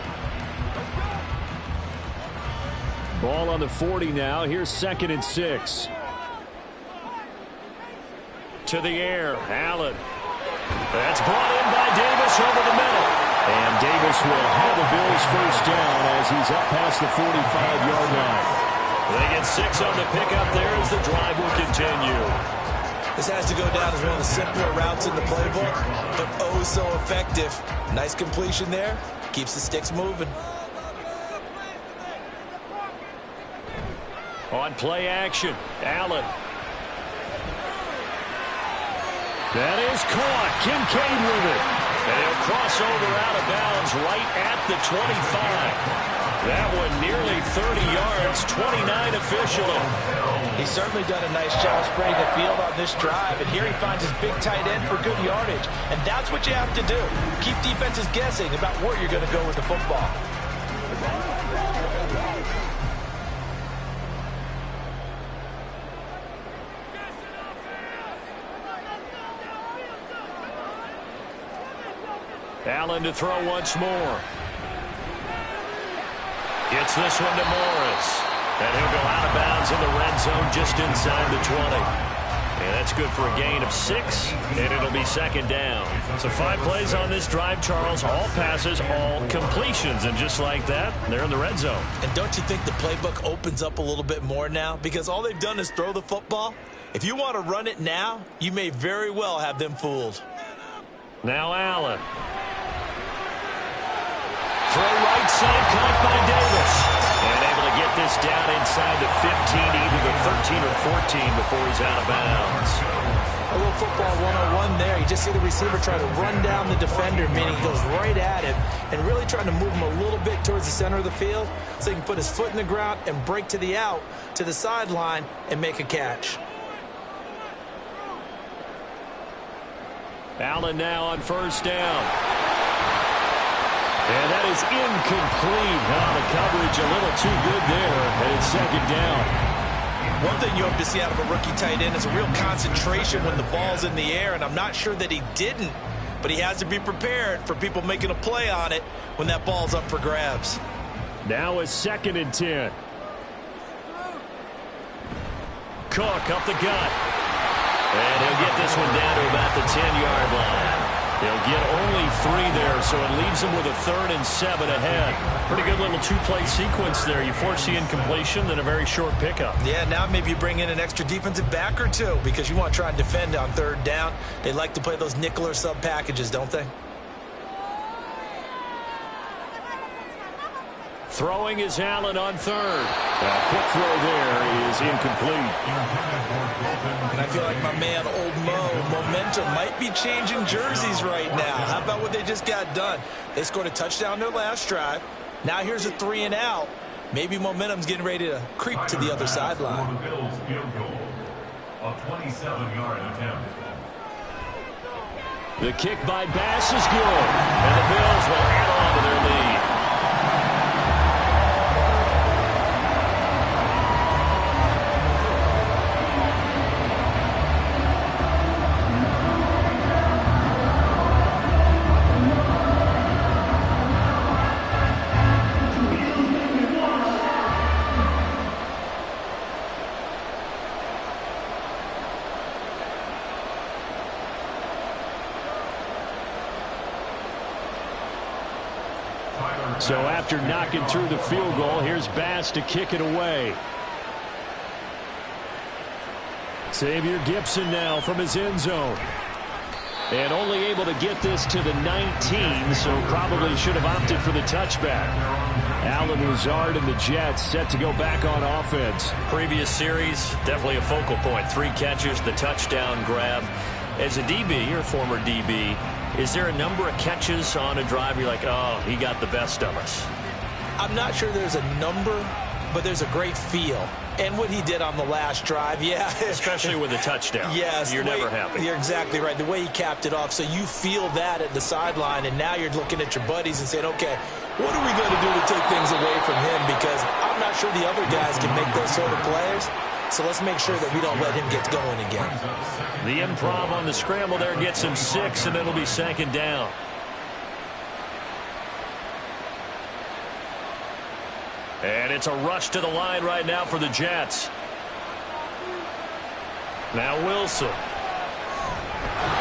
S3: Ball on the 40 now. Here's 2nd and 6. To the air, Allen. That's brought in by Davis over the middle. And Davis will have the Bills first down as he's up past the 45-yard line. They get 6 on the pickup there as the drive will continue.
S1: This has to go down as one of the simpler routes in the playbook, but oh so effective. Nice completion there. Keeps the sticks moving.
S3: On play action, Allen. That is caught. Kincaid with it. And he'll cross over out of bounds right at the 25. That one nearly 30 yards, 29 officially.
S4: He's certainly done a nice job spreading the field on this drive, and here he finds his big tight end for good yardage. And that's what you have to do. Keep defenses guessing about where you're going to go with the football.
S3: Allen to throw once more. Gets this one to Morris. And he'll go out of bounds in the red zone just inside the 20. And that's good for a gain of 6, and it'll be second down. So 5 plays on this drive, Charles. All passes, all completions. And just like that, they're in the red zone.
S4: And don't you think the playbook opens up a little bit more now? Because all they've done is throw the football. If you want to run it now, you may very well have them fooled.
S3: Now Allen. Throw right side, caught by Davis. And able to get this down inside the 15, either the 13 or 14 before he's out of bounds.
S4: A little football 101 there. You just see the receiver try to run down the defender, meaning he goes right at him and really trying to move him a little bit towards the center of the field so he can put his foot in the ground and break to the out, to the sideline, and make a catch.
S3: Allen now on first down. And that is incomplete. The coverage a little too good there, and it's second down.
S4: One thing you hope to see out of a rookie tight end is a real concentration when the ball's in the air, and I'm not sure that he didn't, but he has to be prepared for people making a play on it when that ball's up for grabs.
S3: Now it's 2nd and 10. Cook up the gut. And he'll get this one down to about the 10-yard line. They'll get only 3 there, so it leaves them with a 3rd and 7 ahead. Pretty good little 2-play sequence there. You force the incompletion, then a very short pickup.
S4: Yeah, now maybe you bring in an extra defensive back or 2 because you want to try and defend on 3rd down. They like to play those nickel or sub packages, don't they?
S3: Throwing is Allen on 3rd. A quick throw there is incomplete.
S4: And I feel like my man, Old Mo, momentum might be changing jerseys right now. How about what they just got done? They scored a touchdown their last drive. Now here's a 3 and out. Maybe momentum's getting ready to creep to the other sideline.
S5: The Bills field goal, a 27-yard attempt.
S3: The kick by Bass is good. And the Bills will add on to their lead. So after knocking through the field goal, here's Bass to kick it away. Xavier Gibson now from his end zone. And only able to get this to the 19, so probably should have opted for the touchback. Allen Lazard and the Jets set to go back on offense.
S6: Previous series, definitely a focal point. 3 catches, the touchdown grab. As a DB, or former DB, is there a number of catches on a drive you're like, oh, he got the best of us?
S4: I'm not sure there's a number, but there's a great feel. And what he did on the last drive, yeah.
S6: Especially with a touchdown.
S4: Yes.
S6: You're never happy.
S4: You're exactly right. The way he capped it off, so you feel that at the sideline, and now you're looking at your buddies and saying, okay, what are we going to do to take things away from him? Because I'm not sure the other guys can make those sort of plays. So let's make sure that we don't let him get going again.
S3: The improv on the scramble there gets him 6, and it'll be second down. And it's a rush to the line right now for the Jets. Now Wilson.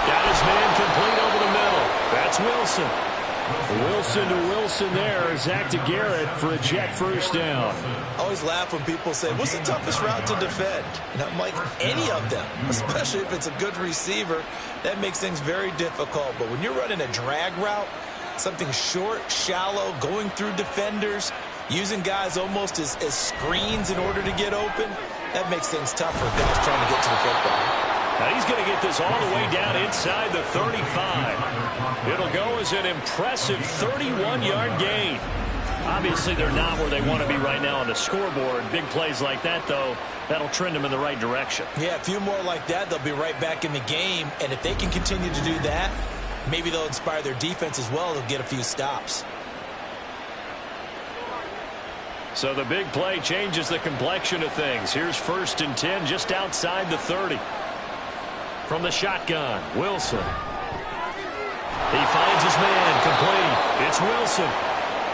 S3: Got his man complete over the middle. That's Wilson. Wilson to Wilson there. Zach to Garrett for a Jet first down.
S4: I always laugh when people say, what's the toughest route to defend? And I'm like, any of them, especially if it's a good receiver. That makes things very difficult. But when you're running a drag route, something short, shallow, going through defenders, using guys almost as screens in order to get open, that makes things tougher. Guys trying to get to the football.
S3: Now he's going to get this all the way down inside the 35. It'll go as an impressive 31-yard gain. Obviously, they're not where they want to be right now on the scoreboard. Big plays like that, though, that'll trend them in the right direction.
S4: Yeah, a few more like that, they'll be right back in the game. And if they can continue to do that, maybe they'll inspire their defense as well. They'll get a few stops.
S3: So the big play changes the complexion of things. Here's 1st and 10 just outside the 30. From the shotgun, Wilson. He finds his man,
S6: Wilson.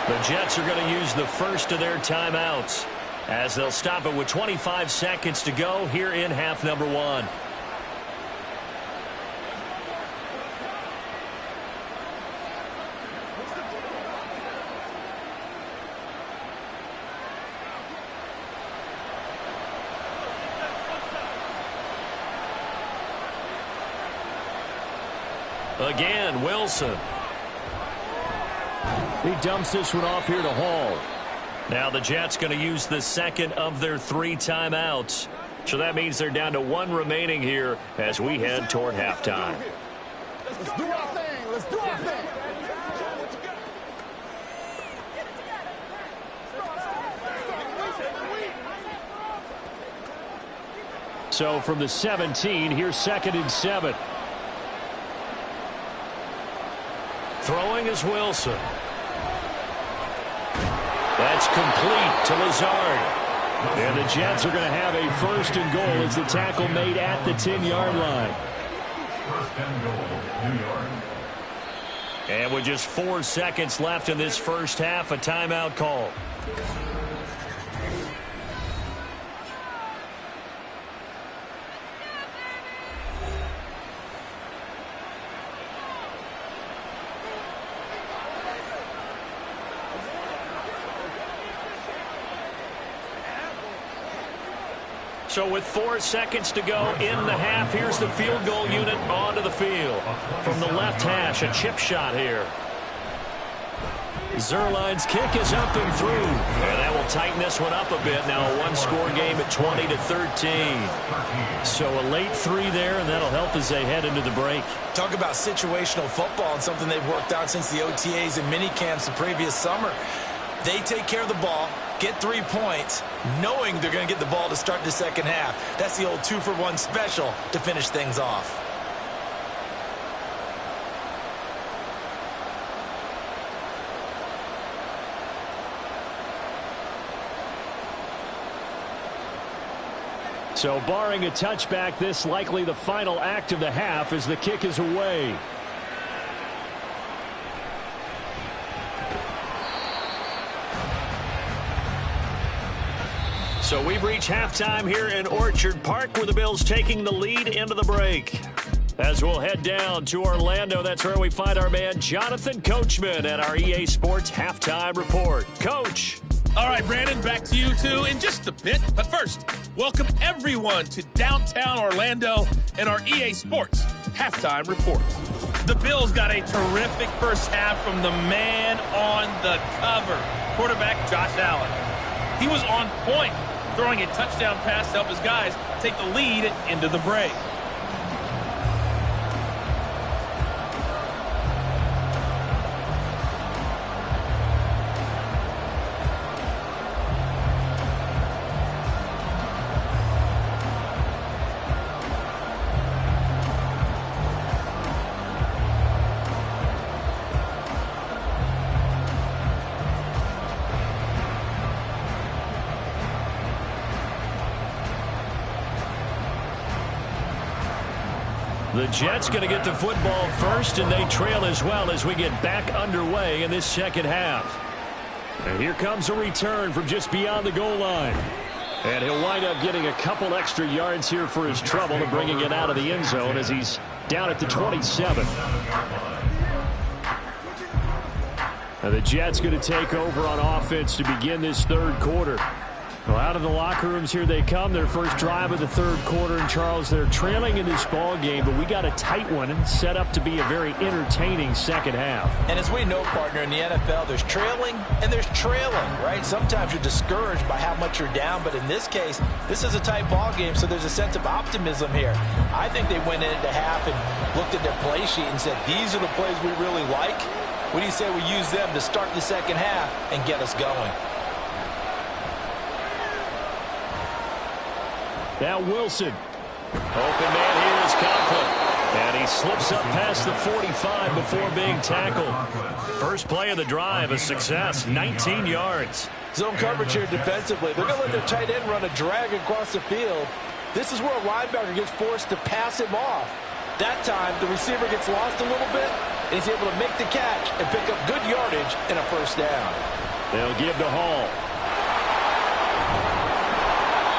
S6: The Jets are going to use the first of their timeouts as they'll stop it with 25 seconds to go here in half number 1. Again, Wilson.
S3: He dumps this one off here to Hall.
S6: Now the Jets going to use the second of their 3 timeouts. So that means they're down to 1 remaining here as we head toward halftime.
S7: Let's do our thing. Let's do our thing.
S3: So from the 17, here's 2nd and 7.
S6: Throwing is Wilson. That's complete to Lazard.
S3: And the Jets are going to have a 1st and goal as the tackle made at the 10-yard line.
S5: 1st and goal, New York.
S6: And with just 4 seconds left in this first half, a timeout call. So with 4 seconds to go in the half, here's the field goal unit onto the field. From the left hash, a chip shot here. Zerline's kick is up and through. And that will tighten this one up a bit. Now a 1-score game at 20-13. So a late 3 there, and that'll help as they head into the break.
S4: Talk about situational football and something they've worked out since the OTAs and mini camps the previous summer. They take care of the ball, get 3 points, knowing they're going to get the ball to start the second half. That's the old 2-for-1 special to finish things off.
S3: So barring a touchback, this likely the final act of the half as the kick is away.
S6: So we've reached halftime here in Orchard Park where the Bills taking the lead into the break. As we'll head down to Orlando, that's where we find our man Jonathan Coachman at our EA Sports Halftime Report. Coach.
S8: All right, Brandon, back to you two in just a bit. But first, welcome everyone to downtown Orlando and our EA Sports Halftime Report. The Bills got a terrific first half from the man on the cover, quarterback Josh Allen. He was on point, throwing a touchdown pass to help his guys take the lead into the break.
S6: The Jets going to get the football first, and they trail as well as we get back underway in this second half.
S3: And here comes a return from just beyond the goal line. And he'll wind up getting a couple extra yards here for his trouble and bringing it out of the end zone as he's down at the 27. And the Jets going to take over on offense to begin this third quarter. Well, out of the locker rooms here they come. Their first drive of the third quarter. And, Charles, they're trailing in this ball game, but we got a tight one and set up to be a very entertaining second half.
S4: And as we know, partner, in the NFL, there's trailing and there's trailing, right? Sometimes you're discouraged by how much you're down, but in this case, this is a tight ball game, so there's a sense of optimism here. I think they went into half and looked at their play sheet and said, these are the plays we really like. What do you say we use them to start the second half and get us going?
S3: Now Wilson.
S6: Open man here is Conklin. And he slips up past the 45 before being tackled. First play of the drive, a success, 19 yards.
S4: Zone coverage here defensively. They're going to let their tight end run a drag across the field. This is where a linebacker gets forced to pass him off. That time, the receiver gets lost a little bit, and he's able to make the catch and pick up good yardage and a first down.
S3: They'll give to Hall.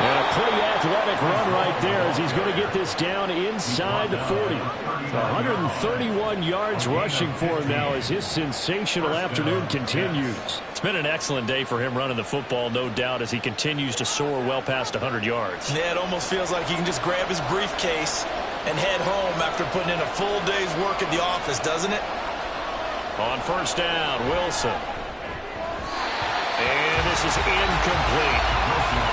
S3: And a pretty athletic run right there as he's going to get this down inside the 40. 131 yards rushing for him now as his sensational afternoon continues.
S6: It's been an excellent day for him running the football, no doubt, as he continues to soar well past 100 yards.
S1: Yeah, it almost feels like he can just grab his briefcase and head home after putting in a full day's work at the office, doesn't it?
S6: On first down, Wilson. And this is incomplete.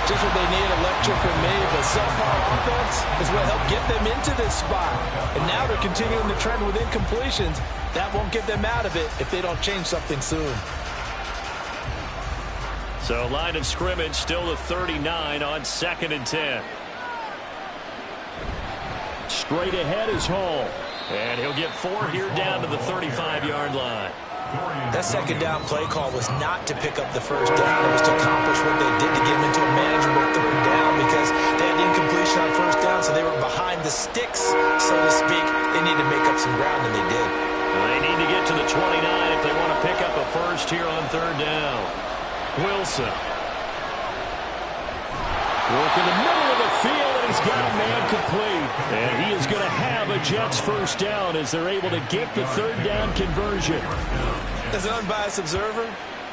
S4: Just what they need, electric from me, but subpar offense is what helped get them into this spot. And now they're continuing the trend with incompletions. That won't get them out of it if they don't change something soon.
S6: So line of scrimmage still to 39 on 2nd and 10.
S3: Straight ahead is Hall.
S6: And he'll get 4 here down to the 35-yard line.
S1: That second down play call was not to pick up the first down. It was to accomplish what they did to get them into a manageable third down because they had incompletion on first down, so they were behind the sticks, so to speak. They need to make up some ground, and they did.
S6: They need to get to the 29 if they want to pick up a first here on third down. Wilson.
S3: Work in the middle of the field, and he's got a man complete. And he is going to have a Jets first down as they're able to get the third down conversion.
S1: As an unbiased observer,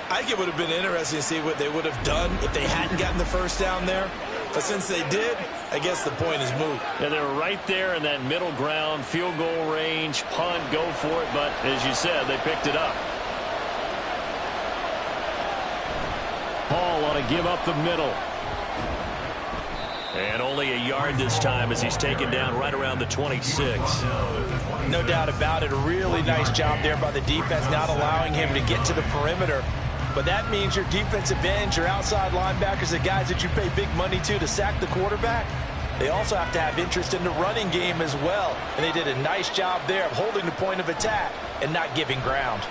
S1: I think it would have been interesting to see what they would have done if they hadn't gotten the first down there. But since they did, I guess the point is moot.
S6: And they're right there in that middle ground, field goal range, punt, go for it. But as you said, they picked it up.
S3: Hall ought to give up the middle.
S6: And only a yard this time as he's taken down right around the 26.
S1: No doubt about it. A really nice job there by the defense, not allowing him to get to the perimeter. But that means your defensive ends, your outside linebackers, the guys that you pay big money to sack the quarterback, they also have to have interest in the running game as well. And they did a nice job there of holding the point of attack and not giving ground.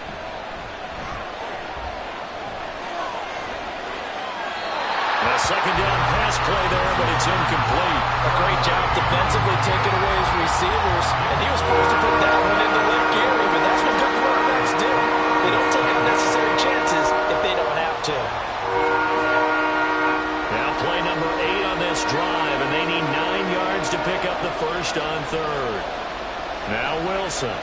S6: A second down pass play there, but it's incomplete.
S4: A great job defensively taking away his receivers, and he was forced to put that one in the left area, but that's what good quarterbacks do. They don't take unnecessary chances if they don't have to.
S6: Now play number 8 on this drive, and they need 9 yards to pick up the first on third. Now Wilson.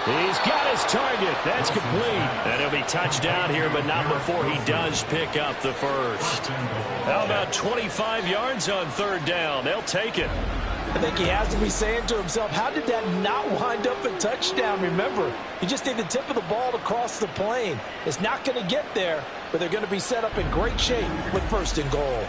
S3: He's got his target. That's complete.
S6: And he'll be touchdown here, but not before he does pick up the first. How about 25 yards on third down? They'll take it.
S4: I think he has to be saying to himself, how did that not wind up a touchdown? Remember, you just need the tip of the ball to cross the plane. It's not going to get there, but they're going to be set up in great shape with first and goal.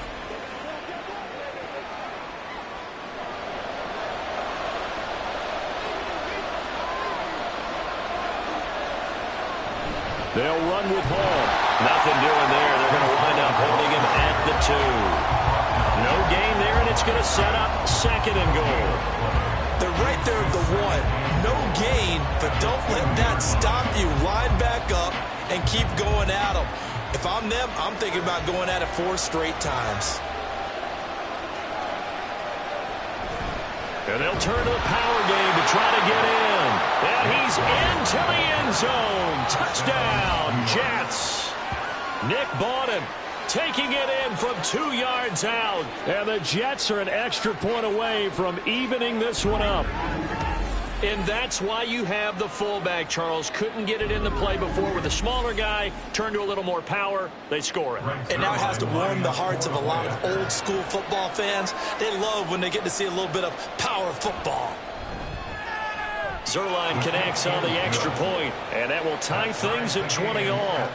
S3: They'll run with Hall.
S6: Nothing doing there. They're going to wind up holding him at the 2. No gain there, and it's going to set up second and goal.
S1: They're right there at the 1. No gain, but don't let that stop you. Line back up and keep going at them. If I'm them, I'm thinking about going at it 4 straight times.
S6: And they'll turn to the power game to try to get in. And he's into the end zone. Touchdown, Jets. Nick Bawden taking it in from 2 yards out.
S3: And the Jets are an extra point away from evening this one up.
S6: And that's why you have the fullback, Charles. Couldn't get it in the play before with a smaller guy. Turned to a little more power. They score it.
S1: And now it has to warm the hearts of a lot of old school football fans. They love when they get to see a little bit of power football.
S6: Zerline connects on the extra point, and that will tie things at 20 all.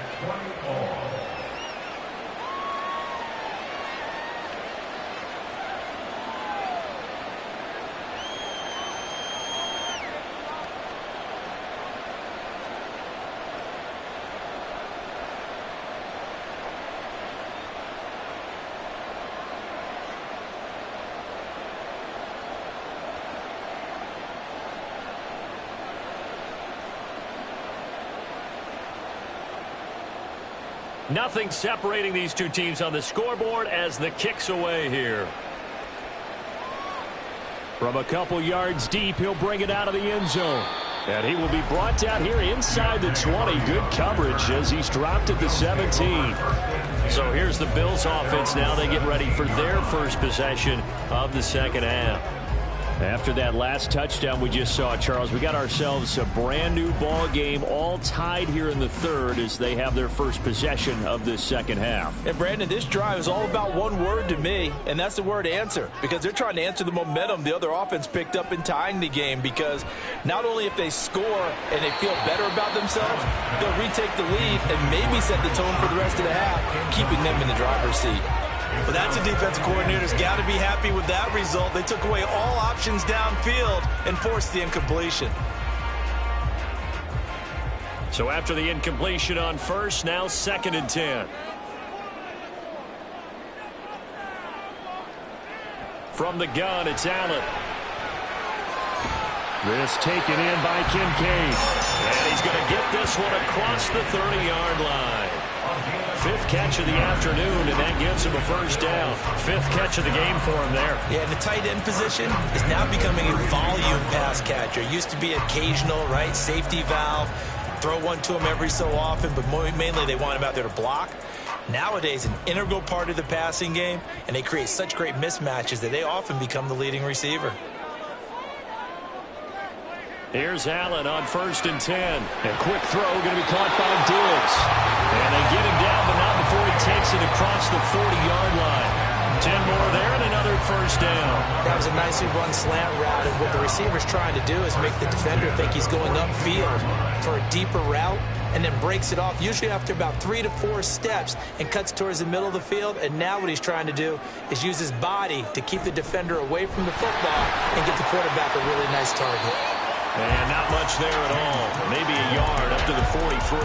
S6: Nothing separating these two teams on the scoreboard as the kick's away here.
S3: From a couple yards deep, he'll bring it out of the end zone. And he will be brought down here inside the 20. Good coverage as he's dropped at the 17.
S6: So here's the Bills offense now. They get ready for their first possession of the second half.
S3: After that last touchdown we just saw, Charles, we got ourselves a brand new ball game, all tied here in the third as they have their first possession of this second half.
S4: And Brandon, this drive is all about one word to me, and that's the word answer, because they're trying to answer the momentum the other offense picked up in tying the game, because not only if they score and they feel better about themselves, they'll retake the lead and maybe set the tone for the rest of the half, keeping them in the driver's seat.
S1: Well, that's a defensive coordinator's got to be happy with that result. They took away all options downfield and forced the incompletion.
S6: So after the incompletion on first, now 2nd and 10. From the gun, it's Allen.
S3: This taken in by Kincaid.
S6: And he's going to get this one across the 30-yard line. 5th catch of the afternoon, and that gives him a first down. 5th catch of the game for him there.
S1: Yeah, and the tight end position is now becoming a volume pass catcher. It used to be occasional, right? Safety valve. Throw one to him every so often, but mainly they want him out there to block. Nowadays, an integral part of the passing game, and they create such great mismatches that they often become the leading receiver.
S6: Here's Allen on 1st and 10.
S3: A quick throw going to be caught by Diggs.
S6: And they get him down, but not before he takes it across the 40-yard line. 10 more there and another first down.
S1: That was a nicely run slant route, and what the receiver's trying to do is make the defender think he's going upfield for a deeper route and then breaks it off, usually after about 3 to 4 steps, and cuts towards the middle of the field. And now what he's trying to do is use his body to keep the defender away from the football and get the quarterback a really nice target.
S6: And not much there at all. Maybe a yard up to the 43.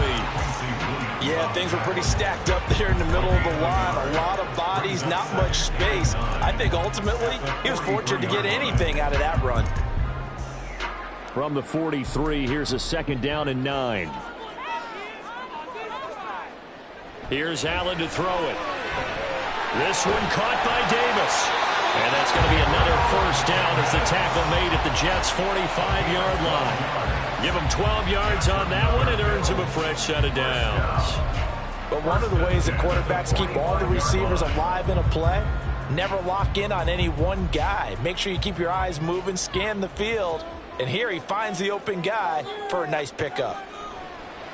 S4: Yeah, things were pretty stacked up there in the middle of the line. A lot of bodies, not much space. I think ultimately he was fortunate to get anything out of that run.
S3: From the 43, here's a 2nd down and 9.
S6: Here's Allen to throw it. This one caught by Davis. And that's going to be another first down as the tackle made at the Jets' 45-yard line. Give him 12 yards on that one. It earns him a fresh set of downs.
S4: But one of the ways that quarterbacks keep all the receivers alive in a play, never lock in on any one guy. Make sure you keep your eyes moving, scan the field. And here he finds the open guy for a nice pickup.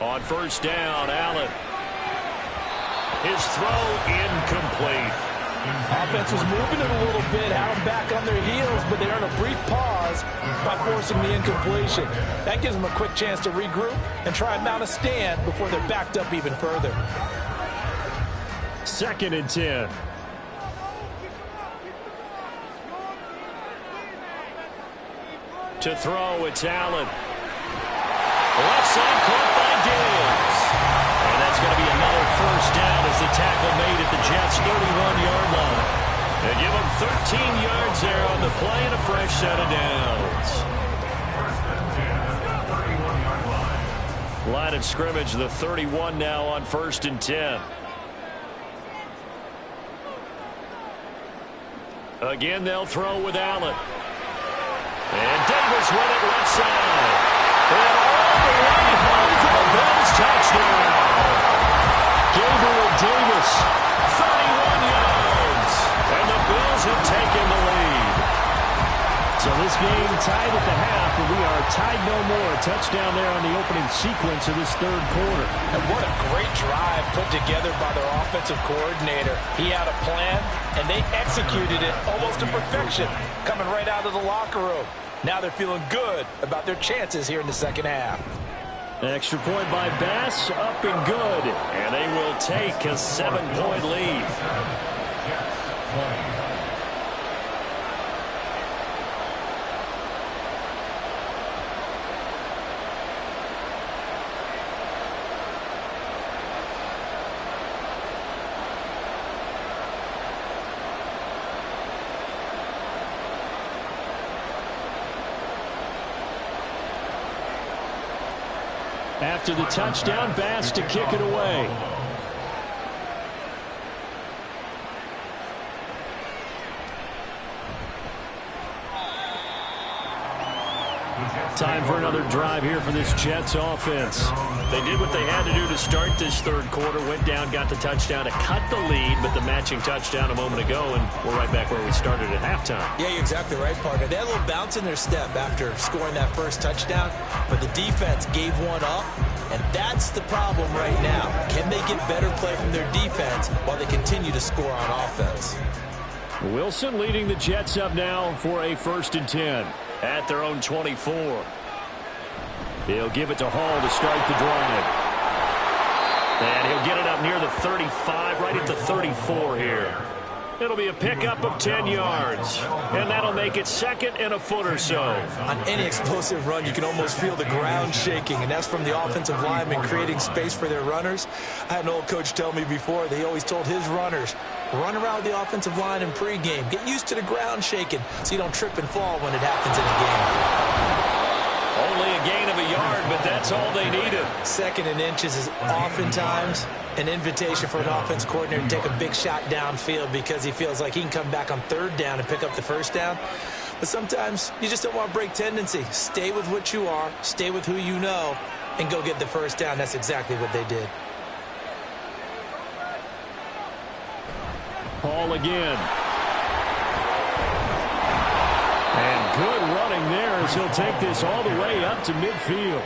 S6: On first down, Allen. His throw incomplete.
S4: Offense was moving it a little bit, had them back on their heels, but they earned a brief pause by forcing the incompletion. That gives them a quick chance to regroup and try and mount a stand before they're backed up even further.
S3: 2nd and 10.
S6: To throw, it's Allen. Left side caught by Diggs. And that's going to be another first down as the tackle made at the Jets' 31-yard line. They give them 13 yards there on the play and a fresh set of downs. Line of scrimmage, the 31 now on 1st and 10. Again, they'll throw with Allen. And Davis with it left side. And all the way home for the Bills touchdown. Gabriel Davis, 31 yards. And the Bills have taken the lead.
S3: So this game tied at the half, and we are tied no more. A touchdown there on the opening sequence of this third quarter.
S4: And what a great drive put together by their offensive coordinator. He had a plan, and they executed it almost to perfection, coming right out of the locker room. Now they're feeling good about their chances here in the second half.
S3: Extra point by Bass, up and good.
S6: And they will take a 7-point lead.
S3: After the touchdown, Bass to kick it away. Time for another drive here for this Jets offense.
S6: They did what they had to do to start this third quarter. Went down, got the touchdown to cut the lead, but the matching touchdown a moment ago, and we're right back where we started at halftime.
S4: Yeah, you're exactly right, partner. They had a little bounce in their step after scoring that first touchdown, but the defense gave one up, and that's the problem right now. Can they get better play from their defense while they continue to score on offense?
S3: Wilson leading the Jets up now for a 1st and 10.
S6: At their own 24.
S3: He'll give it to Hall to start the drive.
S6: And he'll get it up near the 35, right at the 34 here. It'll be a pickup of 10 yards. And that'll make it 2nd and a foot or so.
S4: On any explosive run, you can almost feel the ground shaking, and that's from the offensive linemen creating space for their runners. I had an old coach tell me before, they always told his runners, run around the offensive line in pregame. Get used to the ground shaking so you don't trip and fall when it happens in a game.
S6: Only a gain of a yard, but that's all they needed.
S4: 2nd and inches is oftentimes an invitation for an offense coordinator to take a big shot downfield because he feels like he can come back on 3rd down and pick up the 1st down. But sometimes you just don't want to break tendency. Stay with what you are, stay with who you know, and go get the 1st down. That's exactly what they did.
S3: Hall again. And good running there as he'll take this all the way up to midfield.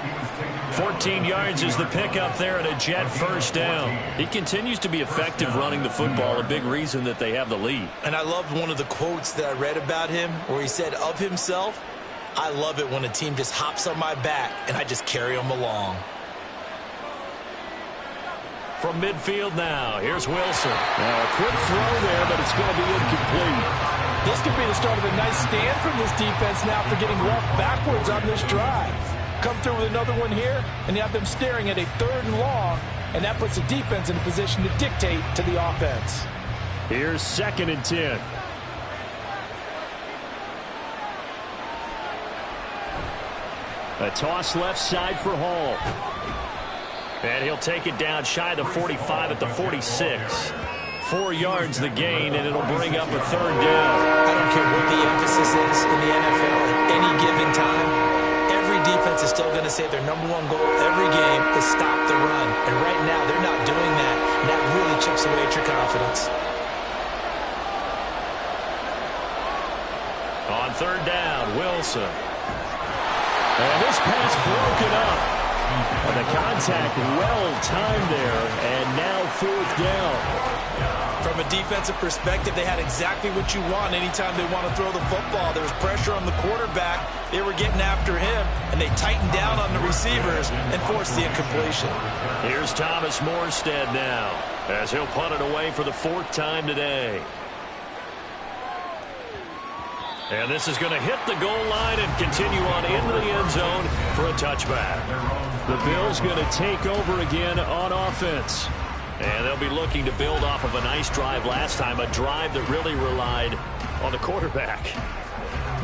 S6: 14 yards is the pickup there and a Jet 1st down. He continues to be effective running the football, a big reason that they have the lead.
S4: And I loved one of the quotes that I read about him where he said of himself, I love it when a team just hops on my back and I just carry them along.
S6: From midfield now, here's Wilson.
S3: Now a quick throw there, but it's going to be incomplete.
S4: This could be the start of a nice stand from this defense now for getting roughed backwards on this drive. Come through with another one here, and you have them staring at a 3rd and long, and that puts the defense in a position to dictate to the offense.
S3: Here's 2nd and 10. A toss left side for Hall.
S6: And he'll take it down shy of the 45 at the 46. 4 yards the gain, and it'll bring up a 3rd down.
S4: I don't care what the emphasis is in the NFL at any given time. Every defense is still going to say their #1 goal every game is stop the run. And right now, they're not doing that, and that really chips away at your confidence.
S6: On 3rd down, Wilson.
S3: And this pass broken up. And the contact well timed there, and now 4th down.
S4: From a defensive perspective, they had exactly what you want anytime they want to throw the football. There was pressure on the quarterback. They were getting after him, and they tightened down on the receivers and forced the incompletion.
S6: Here's Thomas Morstead now as he'll punt it away for the 4th time today. And this is going to hit the goal line and continue on into the end zone for a touchback.
S3: The Bills going to take over again on offense.
S6: And they'll be looking to build off of a nice drive last time, a drive that really relied on the quarterback.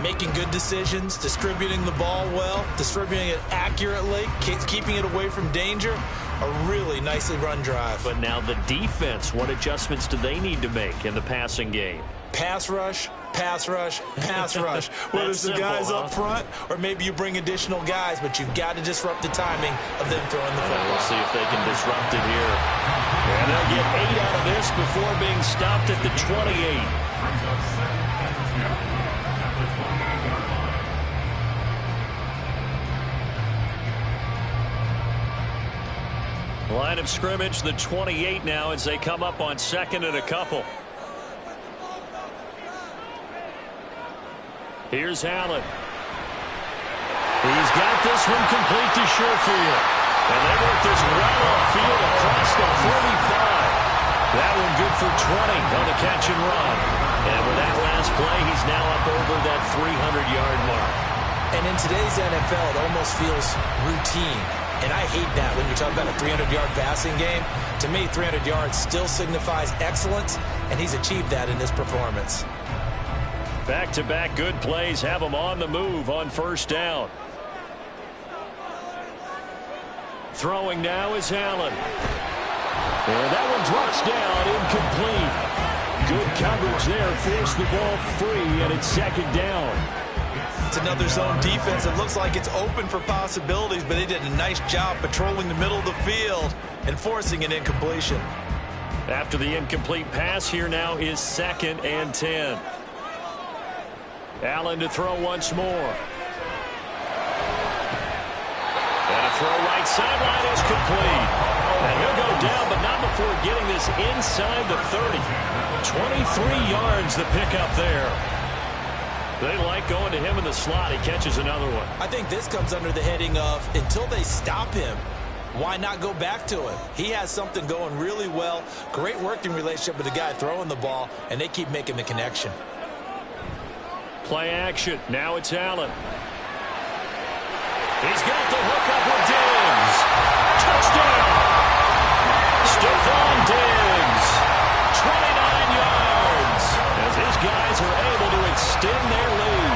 S4: Making good decisions, distributing the ball well, distributing it accurately, keeping it away from danger. A really nicely run drive.
S6: But now the defense, what adjustments do they need to make in the passing game?
S4: Pass rush, pass rush, pass rush. Whether it's the guys up front or maybe you bring additional guys, but you've got to disrupt the timing of them throwing the football.
S6: We'll see if they can disrupt it here. And they'll get 8 out of this before being stopped at the 28. Line of scrimmage, the 28 now as they come up on 2nd and a couple. Here's Allen. He's got this one complete to Sherfield. And they work this right off field across the 45. That one good for 20 on the catch and run. And with that last play, he's now up over that 300-yard mark.
S4: And in today's NFL, it almost feels routine. And I hate that when you talk about a 300-yard passing game. To me, 300 yards still signifies excellence, and he's achieved that in this performance.
S6: Back-to-back good plays have him on the move on 1st down. Throwing now is Allen. And that one drops down, incomplete. Good coverage there, forced the ball free, and it's 2nd down.
S1: It's another zone defense. It looks like it's open for possibilities, but they did a nice job patrolling the middle of the field and forcing an incompletion.
S6: After the incomplete pass, here now is 2nd and 10. Allen to throw once more. And a throw right sideline is complete. And he'll go down, but not before getting this inside the 30. 23 yards the pickup there. They like going to him in the slot. He catches another one.
S4: I think this comes under the heading of until they stop him, why not go back to him? He has something going really well. Great working relationship with the guy throwing the ball, and they keep making the connection.
S6: Play action. Now it's Allen. He's got the hookup with Diggs. Touchdown. Stephon Diggs. 29 yards. As his guys are able to extend their lead.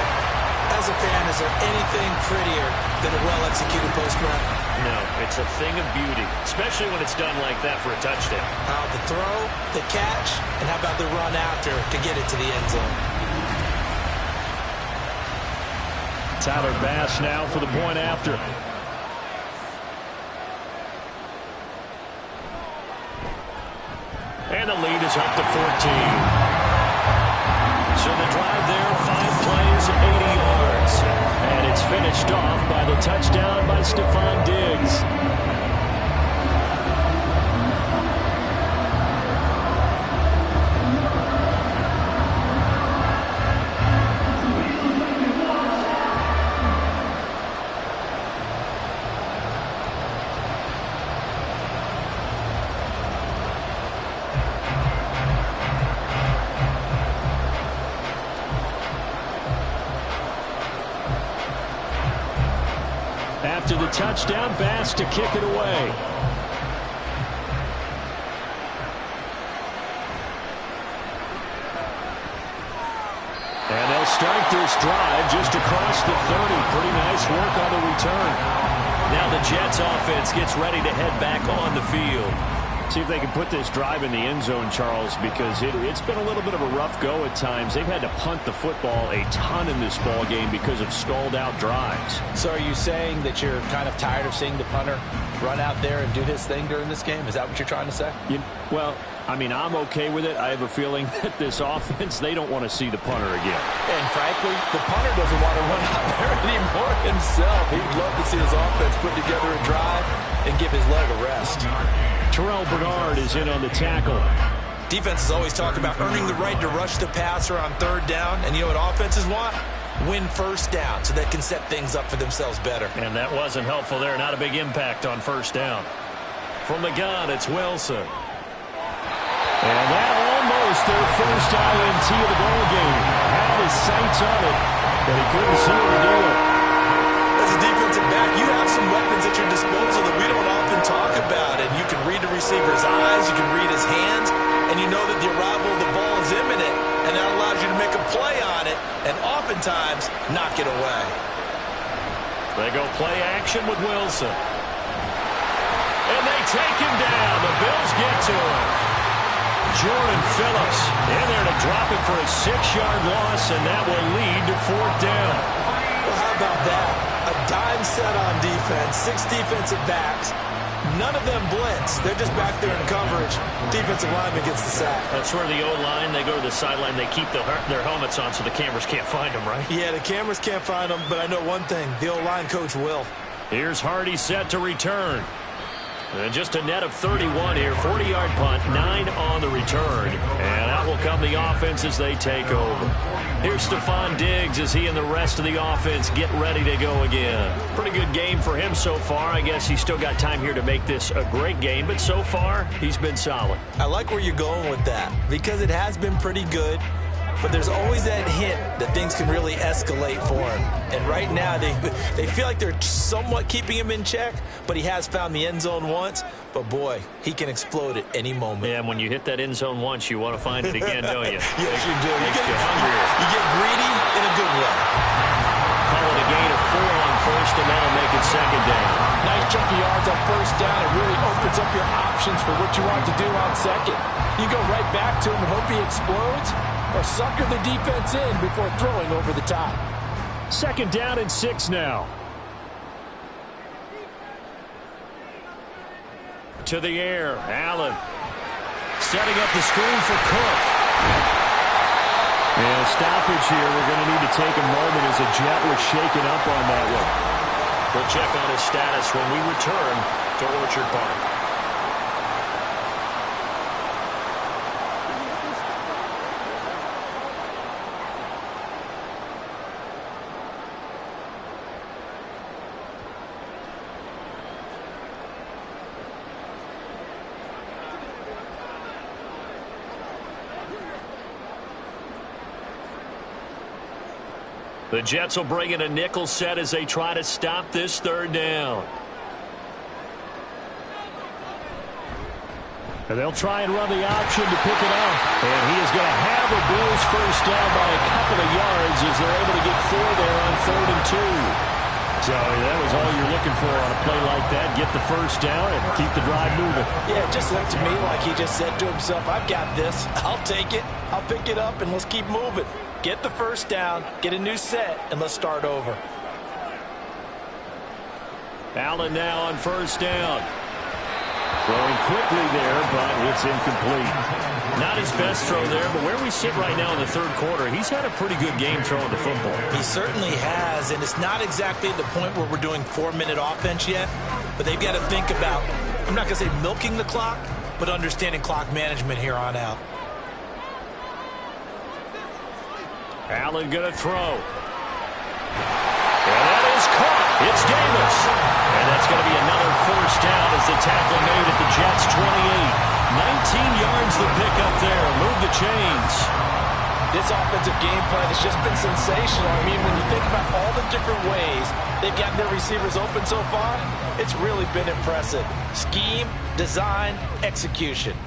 S4: As a fan, is there anything prettier than a well-executed post run?
S6: No, it's a thing of beauty, especially when it's done like that for a touchdown.
S4: How the throw, the catch, and how about the run after to get it to the end zone?
S3: Tyler Bass now for the point after. And the lead is up to 14. So the drive there, 5 plays, 80 yards. And it's finished off by the touchdown by Stephon Diggs. After the touchdown, Bass to kick it away. And they'll start this drive just across the 30. Pretty nice work on the return.
S6: Now the Jets offense gets ready to head back on the field.
S3: See if they can put this drive in the end zone, Charles, because it's been a little bit of a rough go at times. They've had to punt the football a ton in this ball game because of stalled-out drives.
S4: So are you saying that you're kind of tired of seeing the punter run out there and do his thing during this game? Is that what you're trying to say?
S3: Well, I mean, I'm okay with it. I have a feeling that this offense, they don't want to see the punter again.
S4: And frankly, the punter doesn't want to run out there anymore himself. He'd love to see his offense put together a drive and give his leg a rest.
S3: Terrell Bernard is in on the tackle.
S1: Defenses always talk about earning the right to rush the passer on 3rd down. And you know what offenses want? Win 1st down so they can set things up for themselves better.
S6: And that wasn't helpful there. Not a big impact on 1st down. From the gun, it's Wilson.
S3: And that almost their first INT of the ball game. Had his sights on it, but he couldn't see the deal.
S1: As a defensive back, you have some weapons at your disposal that we don't often talk about. And you can read the receiver's eyes, you can read his hands, and you know that the arrival of the ball is imminent, and that allows you to make a play on it, and oftentimes knock it away.
S6: They go play action with Wilson. And they take him down. The Bills get to him. Jordan Phillips in there to drop it for a 6-yard loss, and that will lead to 4th down.
S1: Well, how about that? A dime set on defense, 6 defensive backs. None of them blitz. They're just back there in coverage. Defensive lineman gets the sack.
S6: That's where the O-line, they go to the sideline, they keep their helmets on so the cameras can't find them, right?
S1: Yeah, the cameras can't find them, but I know one thing. The O-line coach will.
S6: Here's Hardy set to return. And just a net of 31 here. 40-yard punt, 9 on the return. And out will come the offense as they take over. Here's Stephon Diggs as he and the rest of the offense get ready to go again. Pretty good game for him so far. I guess he's still got time here to make this a great game, but so far, he's been solid.
S1: I like where you're going with that because it has been pretty good. But there's always that hint that things can really escalate for him. And right now, they feel like they're somewhat keeping him in check, but he has found the end zone once. But, boy, he can explode at any moment.
S6: Yeah, and when you hit that end zone once, you want to find it again, don't you?
S1: Yes, you do.
S6: Makes you hungrier.
S1: You get greedy in a good way.
S6: Call it a gain of 4 on 1st, and that'll make it 2nd down.
S4: Nice chunky yards on 1st down. It really opens up your options for what you want to do on 2nd. You go right back to him and hope he explodes, or sucker the defense in before throwing over the top.
S3: 2nd down and 6 now. To the air, Allen. Setting up the screen for Cook. And a stoppage here. We're going to need to take a moment as a Jet was shaken up on that one.
S6: We'll check on his status when we return to Orchard Park. The Jets will bring in a nickel set as they try to stop this 3rd down.
S3: And they'll try and run the option to pick it up. And he is going to have a Bills 1st down by a couple of yards as they're able to get 4 there on 3rd and 2. So that was all you're looking for on a play like that. Get the 1st down and keep the drive moving.
S4: Yeah, it just looked to me like he just said to himself, I've got this. I'll take it. I'll pick it up, and let's keep moving. Get the 1st down, get a new set, and let's start over.
S6: Allen now on 1st down.
S3: Throwing quickly there, but it's incomplete.
S6: Not his best throw there, but where we sit right now in the 3rd quarter, he's had a pretty good game throwing the football.
S4: He certainly has, and it's not exactly at the point where we're doing 4-minute offense yet, but they've got to think about, I'm not going to say milking the clock, but understanding clock management here on out.
S6: Allen going to throw. And that is caught. It's Davis. And that's going to be another 1st down as the tackle made at the Jets' 28. 19 yards the pickup there. Move the chains.
S4: This offensive game plan has just been sensational. I mean, when you think about all the different ways they've gotten their receivers open so far, it's really been impressive. Scheme, design, execution.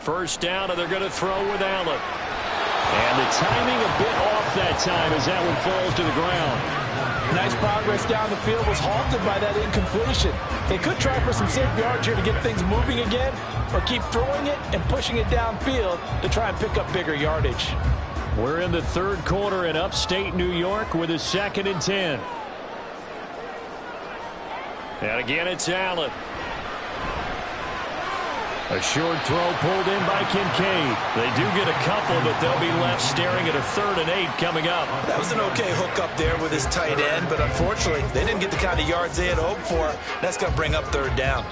S6: 1st down, and they're going to throw with Allen. And the timing a bit off that time as that one falls to the ground.
S4: Nice progress down the field, was halted by that incompletion. They could try for some safe yards here to get things moving again, or keep throwing it and pushing it downfield to try and pick up bigger yardage.
S3: We're in the 3rd quarter in upstate New York with a 2nd and 10.
S6: And again, it's Allen.
S3: A short throw pulled in by Kincaid.
S6: They do get a couple, but they'll be left staring at a 3rd and 8 coming up.
S4: That was an okay hook up there with his tight end, but unfortunately, they didn't get the kind of yards they had hoped for. That's going to bring up 3rd down.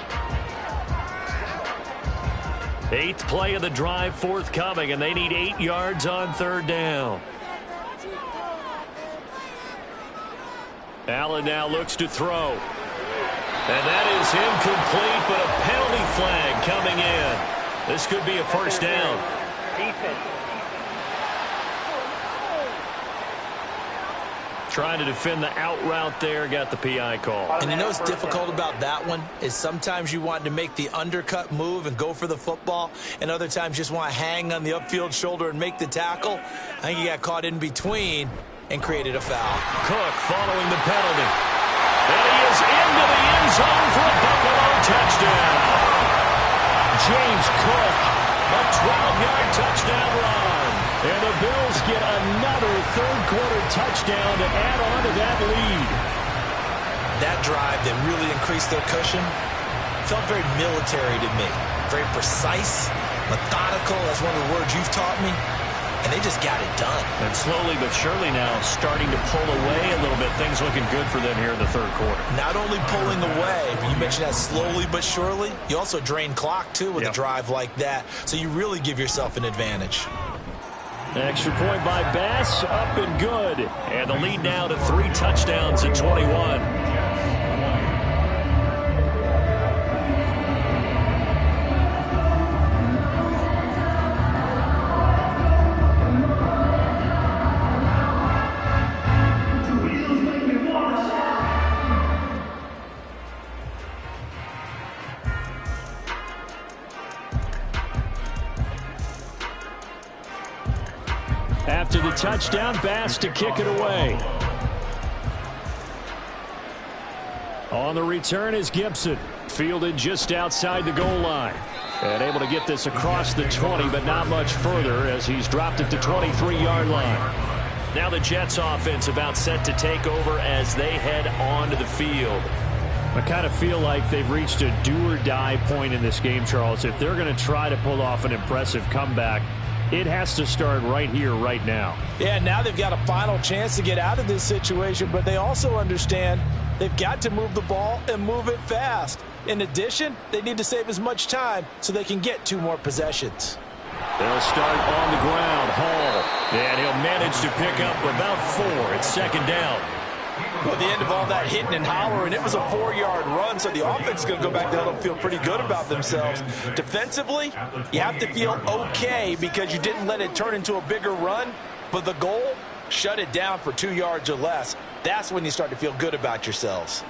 S6: 8th play of the drive forthcoming, and they need 8 yards on 3rd down. Allen now looks to throw. And that is incomplete, but a penalty flag coming in. This could be a 1st down. Trying to defend the out route there, got the PI call.
S4: And you know what's difficult about that one is sometimes you want to make the undercut move and go for the football, and other times you just want to hang on the upfield shoulder and make the tackle. I think he got caught in between and created a foul.
S6: Cook following the penalty. And he is into the end zone for a Buffalo touchdown.
S3: James Cook,
S6: a 12-yard touchdown run.
S3: And the Bills get another 3rd quarter touchdown to add on to that lead.
S4: That drive that really increased their cushion felt very military to me. Very precise, methodical. That's one of the words you've taught me. And they just got it done.
S6: And slowly but surely now starting to pull away a little bit. Things looking good for them here in the 3rd quarter.
S4: Not only pulling away, but you mentioned that slowly but surely. You also drain clock, too, with a drive like that. So you really give yourself an advantage.
S3: Extra point by Bass, up and good.
S6: And the lead now to 3 touchdowns at 21.
S3: After the touchdown, Bass to kick it away. On the return is Gibson, fielded just outside the goal line. And able to get this across the 20, but not much further as he's dropped it to 23-yard line.
S6: Now the Jets offense about set to take over as they head onto the field.
S3: I kind of feel like they've reached a do-or-die point in this game, Charles. If they're going to try to pull off an impressive comeback, it has to start right here, right now.
S4: Yeah, now they've got a final chance to get out of this situation, but they also understand they've got to move the ball and move it fast. In addition, they need to save as much time so they can get 2 more possessions.
S3: They'll start on the ground. Hall, and he'll manage to pick up about 4. It's second down.
S4: Well, at the end of all that hitting and hollering, it was a 4-yard run, so the offense is going to go back there and feel pretty good about themselves. Defensively, you have to feel okay because you didn't let it turn into a bigger run, but the goal, shut it down for 2 yards or less. That's when you start to feel good about yourselves.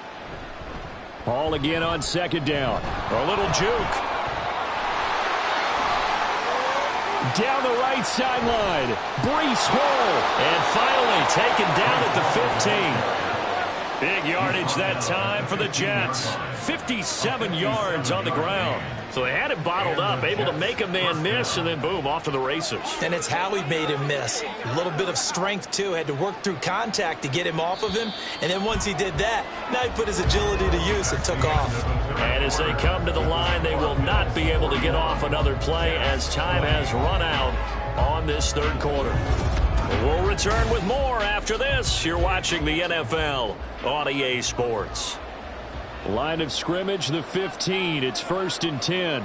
S3: Hall again on second down. A little juke. Down the right sideline. Breece Hall.
S6: And finally taken down at the 15. Big yardage that time for the Jets. 57 yards on the ground. So they had it bottled up, able to make a man miss, and then boom, off to the races.
S1: And it's how he made him miss. A little bit of strength, too. Had to work through contact to get him off of him. And then once he did that, now he put his agility to use and took off.
S6: And as they come to the line, they will not be able to get off another play as time has run out on this third quarter. We'll return with more after this. You're watching the NFL on EA Sports.
S3: Line of scrimmage, the 15. It's 1st and 10.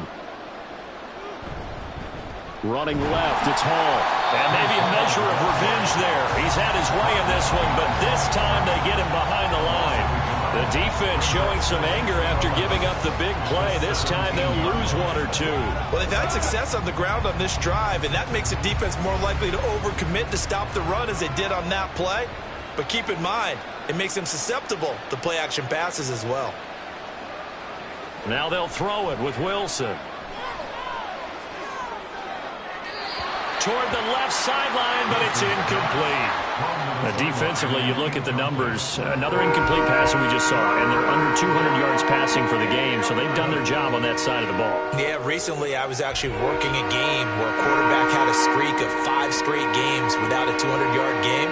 S3: Running left, it's Hall.
S6: And maybe a measure of revenge there. He's had his way in this one, but this time they get him behind the line. The defense showing some anger after giving up the big play. This time they'll lose 1 or 2.
S4: Well, they've had success on the ground on this drive, and that makes the defense more likely to overcommit to stop the run as they did on that play. But keep in mind, it makes them susceptible to play-action passes as well.
S6: Now they'll throw it with Wilson. Toward the left sideline, but it's incomplete. Defensively, you look at the numbers. Another incomplete pass that we just saw, and they're under 200 yards passing for the game, so they've done their job on that side of the ball.
S1: Yeah, recently I was actually working a game where a quarterback had a streak of 5 straight games without a 200-yard game,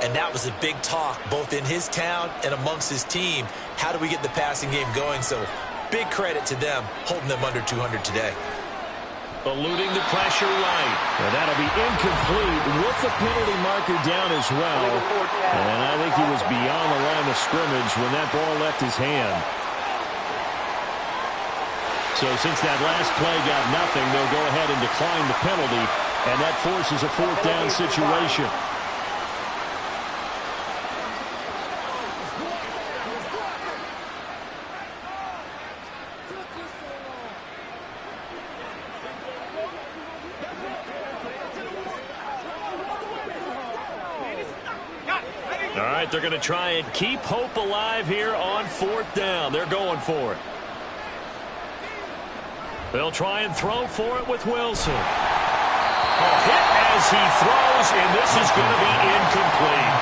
S1: and that was a big talk both in his town and amongst his team. How do we get the passing game going? So big credit to them holding them under 200 today.
S6: Eluding the pressure right.
S3: And that'll be incomplete with the penalty marker down as well. And I think he was beyond the line of scrimmage when that ball left his hand. So since that last play got nothing, they'll go ahead and decline the penalty, and that forces a 4th down situation.
S6: All right, they're going to try and keep hope alive here on 4th down. They're going for it. They'll try and throw for it with Wilson. Hit as he throws, and this is going to be incomplete.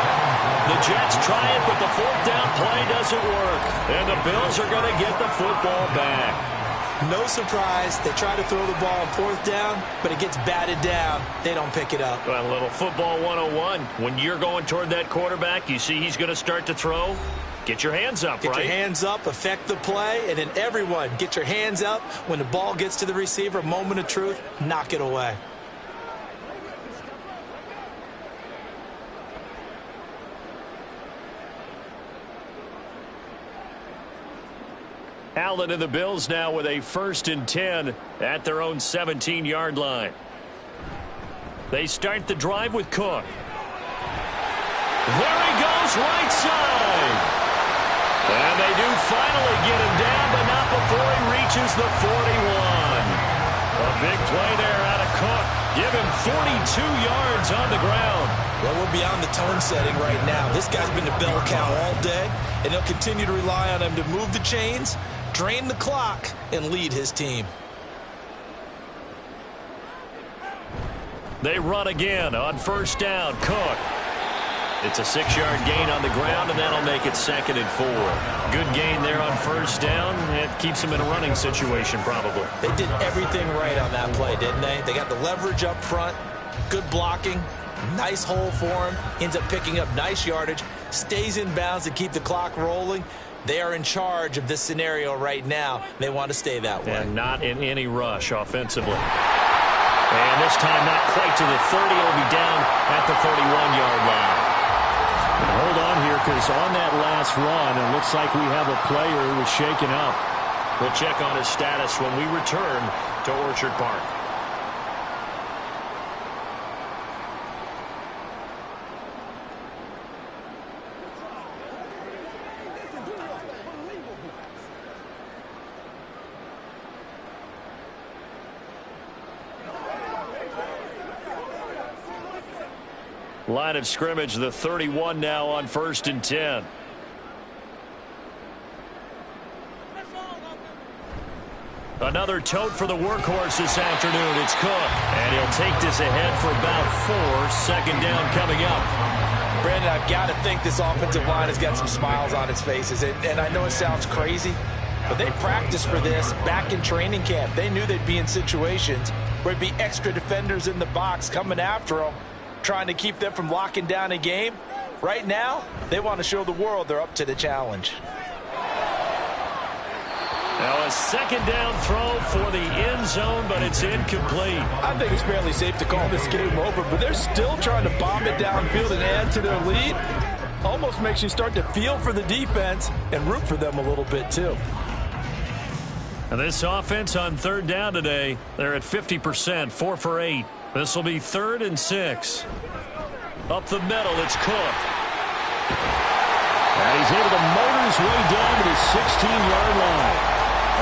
S6: The Jets try it, but the 4th down play doesn't work. And the Bills are going to get the football back.
S1: No surprise, they try to throw the ball on 4th down, but it gets batted down. They don't pick it up.
S6: Well, a little football 101. When you're going toward that quarterback, you see he's going to start to throw. Get your hands up, right?
S1: Get your hands up, affect the play, and then everyone get your hands up. When the ball gets to the receiver, moment of truth, knock it away.
S6: Allen and the Bills now with a 1st and 10 at their own 17-yard line. They start the drive with Cook. There he goes, right side. And they do finally get him down, but not before he reaches the 41. A big play there out of Cook. Give him 42 yards on the ground.
S1: Well, we're beyond the tone setting right now. This guy's been the bell cow all day, and they'll continue to rely on him to move the chains, drain the clock, and lead his team.
S6: They run again on 1st down. Cook. It's a 6-yard gain on the ground, and that'll make it 2nd and 4. Good gain there on first down. It keeps them in a running situation, probably.
S4: They did everything right on that play, didn't they? They got the leverage up front, good blocking, nice hole for him, ends up picking up nice yardage, stays in bounds to keep the clock rolling. They are in charge of this scenario right now. They want to stay that way.
S6: And not in any rush offensively. And this time not quite to the 30. It'll be down at the 31-yard line.
S3: Hold on here, because on that last run, it looks like we have a player who was shaken up.
S6: We'll check on his status when we return to Orchard Park. Line of scrimmage, the 31 now on 1st and 10. Another tote for the workhorse this afternoon. It's Cook. And he'll take this ahead for about 4. 2nd down coming up.
S4: Brandon, I've got to think this offensive line has got some smiles on its faces. And I know it sounds crazy, but they practiced for this back in training camp. They knew they'd be in situations where there'd be extra defenders in the box coming after them, trying to keep them from locking down a game. Right now, they want to show the world they're up to the challenge.
S6: Now a 2nd down throw for the end zone, but it's incomplete.
S4: I think it's fairly safe to call this game over, but they're still trying to bomb it downfield and add to their lead. Almost makes you start to feel for the defense and root for them a little bit too.
S6: And this offense on 3rd down today, they're at 50%, 4 for 8. This will be 3rd and 6. Up the middle, it's Cook.
S3: And he's able to motor his way down to the 16-yard line.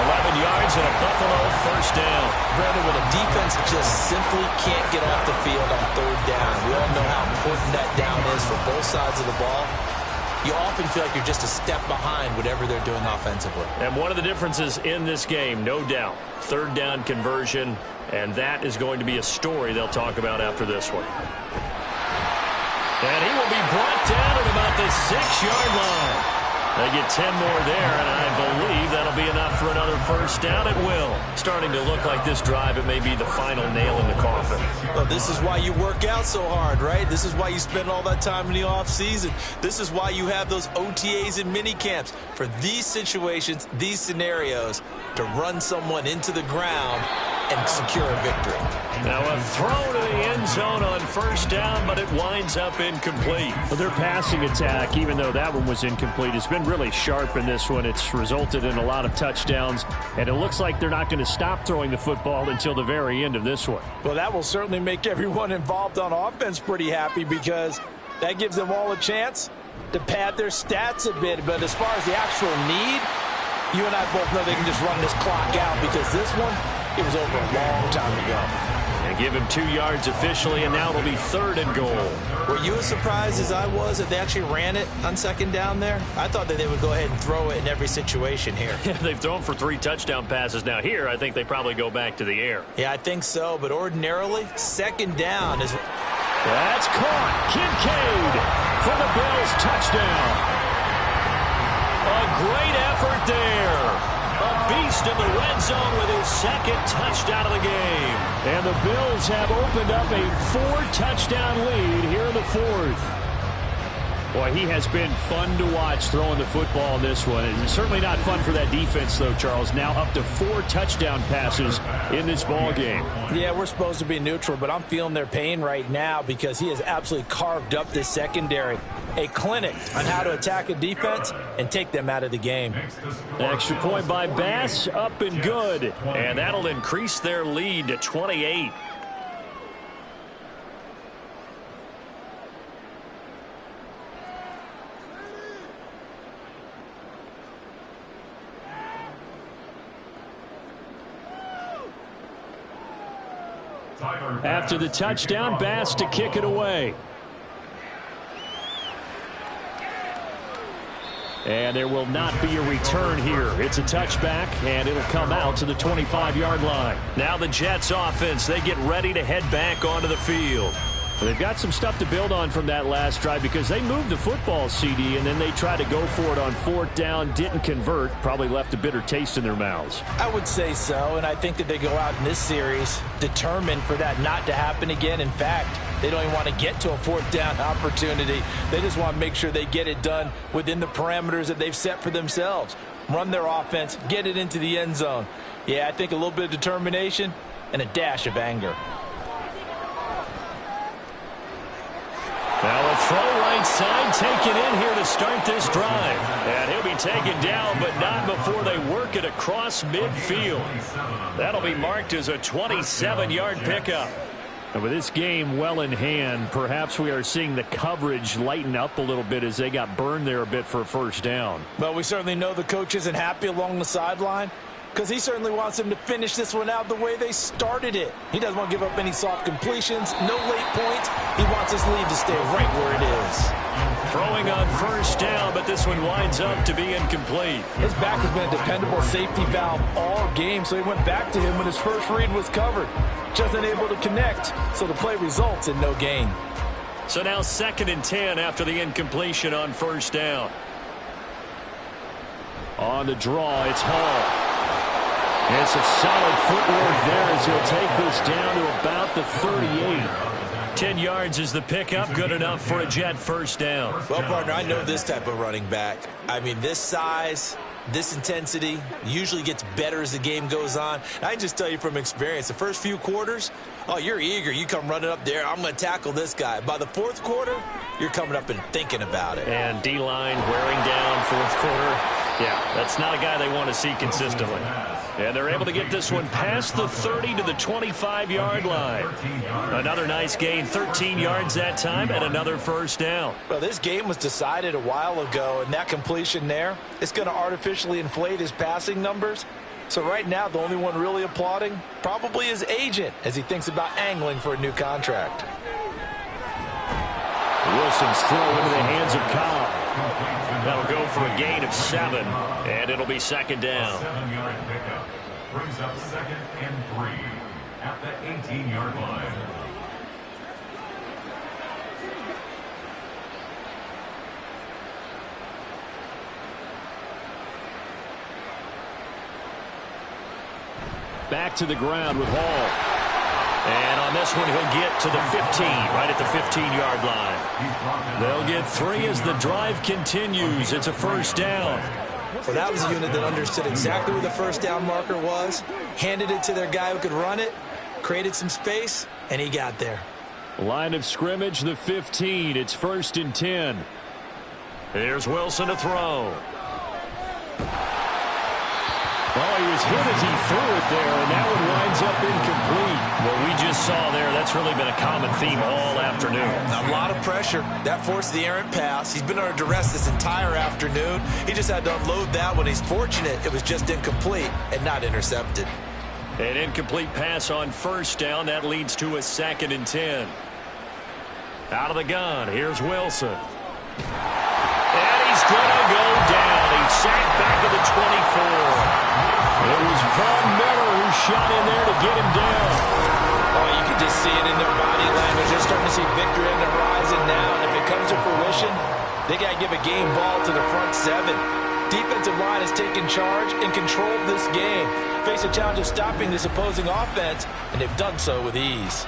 S6: 11 yards and a Buffalo 1st down.
S4: Brandon, when a defense just simply can't get off the field on 3rd down, we all know how important that down is for both sides of the ball. You often feel like you're just a step behind whatever they're doing offensively.
S6: And one of the differences in this game, no doubt, 3rd down conversion, and that is going to be a story they'll talk about after this one. And he will be brought down at about the 6-yard line. They get 10 more there, and I believe that'll be enough for another 1st down. It will. Starting to look like this drive, it may be the final nail in the coffin.
S4: Well, this is why you work out so hard, right? This is why you spend all that time in the offseason. This is why you have those OTAs and mini camps. For these situations, these scenarios, to run someone into the ground and secure a victory.
S6: Now a throw to the end zone on 1st down, but it winds up incomplete.
S3: Well, their passing attack, even though that one was incomplete, has been really sharp in this one. It's resulted in a lot of touchdowns, and it looks like they're not going to stop throwing the football until the very end of this one.
S4: Well, that will certainly make everyone involved on offense pretty happy, because that gives them all a chance to pad their stats a bit. But as far as the actual need, you and I both know they can just run this clock out, because this one, it was over a long time ago.
S6: And give him 2 yards officially, and now it'll be 3rd and goal.
S4: Were you as surprised as I was that they actually ran it on 2nd down there? I thought that they would go ahead and throw it in every situation here.
S6: Yeah, they've thrown for 3 touchdown passes. Now here, I think they probably go back to the air.
S4: Yeah, I think so, but ordinarily, 2nd down is...
S3: That's caught. Kincaid for the Bills touchdown.
S6: A great effort there. A beast in the red zone with his 2nd touchdown of the game.
S3: And the Bills have opened up a 4-touchdown lead here in the 4th. Boy, he has been fun to watch throwing the football in this one. It's certainly not fun for that defense, though, Charles. Now up to 4 touchdown passes in this ball game.
S4: Yeah, we're supposed to be neutral, but I'm feeling their pain right now, because he has absolutely carved up this secondary. A clinic on how to attack a defense and take them out of the game.
S6: Extra point by Bass, up and good. And that'll increase their lead to 28.
S3: After the touchdown, Bass to kick it away. And there will not be a return here. It's a touchback, and it'll come out to the 25-yard line.
S6: Now the Jets offense, they get ready to head back onto the field.
S3: They've got some stuff to build on from that last drive because they moved the football, CD, and then they tried to go for it on 4th down, didn't convert, probably left a bitter taste in their mouths.
S4: I would say so, and I think that they go out in this series determined for that not to happen again. In fact, they don't even want to get to a 4th down opportunity. They just want to make sure they get it done within the parameters that they've set for themselves. Run their offense, get it into the end zone. Yeah, I think a little bit of determination and a dash of anger.
S3: Now a throw right side taken in here to start this drive. And he'll be taken down, but not before they work it across midfield. That'll be marked as a 27-yard pickup. And with this game well in hand, perhaps we are seeing the coverage lighten up a little bit as they got burned there a bit for a 1st down.
S4: Well, we certainly know the coach isn't happy along the sideline, because he certainly wants them to finish this one out the way they started it. He doesn't want to give up any soft completions, no late points. He wants his lead to stay right where it is.
S3: Throwing on 1st down, but this one winds up to be incomplete.
S4: His back has been a dependable safety valve all game, so he went back to him when his first read was covered. Just unable to connect, so the play results in no gain.
S3: So now 2nd and 10 after the incompletion on 1st down. On the draw, it's Hall. And some solid footwork there as he'll take this down to about the 38. 10 yards is the pickup, good enough for a Jet 1st down.
S4: Well, partner, I know this type of running back. I mean, this size, this intensity usually gets better as the game goes on. I can just tell you from experience, the first few quarters, oh, you're eager. You come running up there, I'm going to tackle this guy. By the 4th quarter, you're coming up and thinking about it.
S3: And D-line wearing down 4th quarter. Yeah, that's not a guy they want to see consistently. And they're able to get this one past the 30 to the 25-yard line. Another nice gain, 13 yards that time, and another 1st down.
S4: Well, this game was decided a while ago, and that completion there, it's going to artificially inflate his passing numbers. So right now, the only one really applauding probably his agent as he thinks about angling for a new contract.
S3: Wilson's throw into the hands of Cobb. That'll go for a gain of 7, and it'll be 2nd down.
S5: 7-yard pickup brings up 2nd and 3 at the 18-yard line.
S3: Back to the ground with Hall. And on this one, he'll get to the 15, right at the 15-yard line. They'll get 3 as the drive continues. It's a 1st down.
S4: Well, that was a unit that understood exactly where the 1st down marker was, handed it to their guy who could run it, created some space, and he got there.
S3: Line of scrimmage, the 15. It's 1st and 10. Here's Wilson to throw. Oh, he was hit as he threw it there, and that one winds up incomplete. What we just saw there, that's really been a common theme all afternoon.
S4: A lot of pressure. That forced the errant pass. He's been under duress this entire afternoon. He just had to unload that one. He's fortunate it was just incomplete and not intercepted.
S3: An incomplete pass on 1st down. That leads to a 2nd and 10. Out of the gun, here's Wilson. And he's going to go down. He's sacked back at the 24. It was Von Miller who shot in there to get him down.
S4: Oh, you can just see it in their body language. They're starting to see victory in the horizon now. And if it comes to fruition, they got to give a game ball to the front 7. Defensive line has taken charge and controlled this game. Face a challenge of stopping this opposing offense, and they've done so with ease.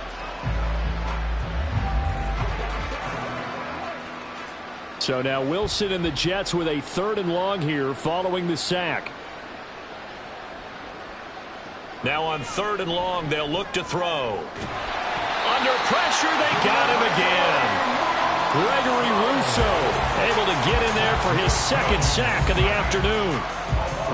S3: So now Wilson and the Jets with a 3rd and long here following the sack. Now on 3rd and long, they'll look to throw. Under pressure, they got him again. Gregory Rousseau able to get in there for his 2nd sack of the afternoon.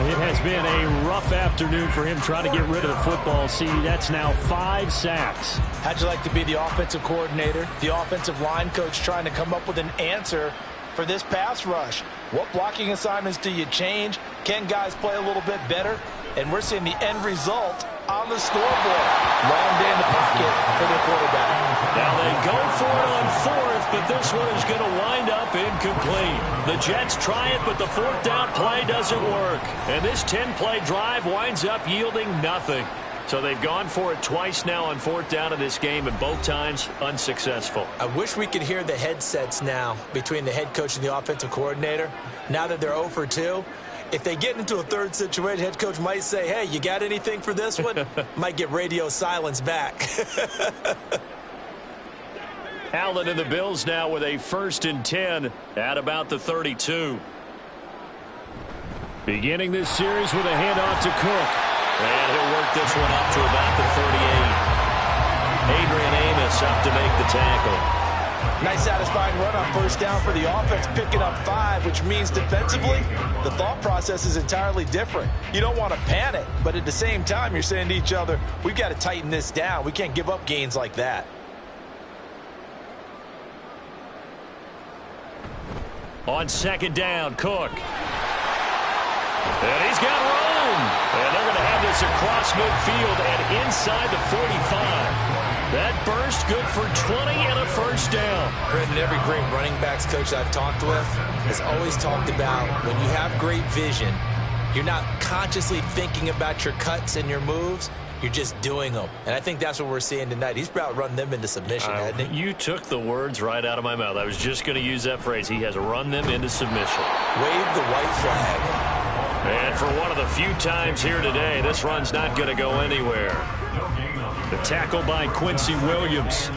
S3: It has been a rough afternoon for him trying to get rid of the football. See, that's now 5 sacks.
S4: How'd you like to be the offensive coordinator, the offensive line coach trying to come up with an answer for this pass rush? What blocking assignments do you change? Can guys play a little bit better? And we're seeing the end result on the scoreboard. Long day in the pocket for their quarterback.
S3: Now they go for it on 4th, but this one is going to wind up incomplete. The Jets try it, but the 4th down play doesn't work. And this 10-play drive winds up yielding nothing.
S6: So they've gone for it twice now on 4th down in this game, and both times unsuccessful.
S4: I wish we could hear the headsets now between the head coach and the offensive coordinator. Now that they're 0 for 2, if they get into a third situation, head coach might say, hey, you got anything for this one? Might get radio silence back.
S6: Allen and the Bills now with a 1st and 10 at about the 32.
S3: Beginning this series with a handoff to Cook.
S6: And he'll work this one up to about the 38. Adrian Amos up to make the tackle.
S4: Nice satisfying run on 1st down for the offense, picking up 5, which means defensively, the thought process is entirely different. You don't want to panic, but at the same time, you're saying to each other, we've got to tighten this down. We can't give up gains like that.
S6: On 2nd down, Cook. And he's got room. And they're going to have this across midfield and inside the 45. That burst good for 20 and a 1st down.
S4: Brendan, every great running backs coach I've talked with has always talked about when you have great vision, you're not consciously thinking about your cuts and your moves. You're just doing them. And I think that's what we're seeing tonight. He's about run them into submission, hasn't he?
S6: You took the words right out of my mouth. I was just going to use that phrase. He has run them into submission.
S4: Wave the white flag.
S6: And for one of the few times here today, this run's not going to go anywhere. The tackle by Quincy Williams.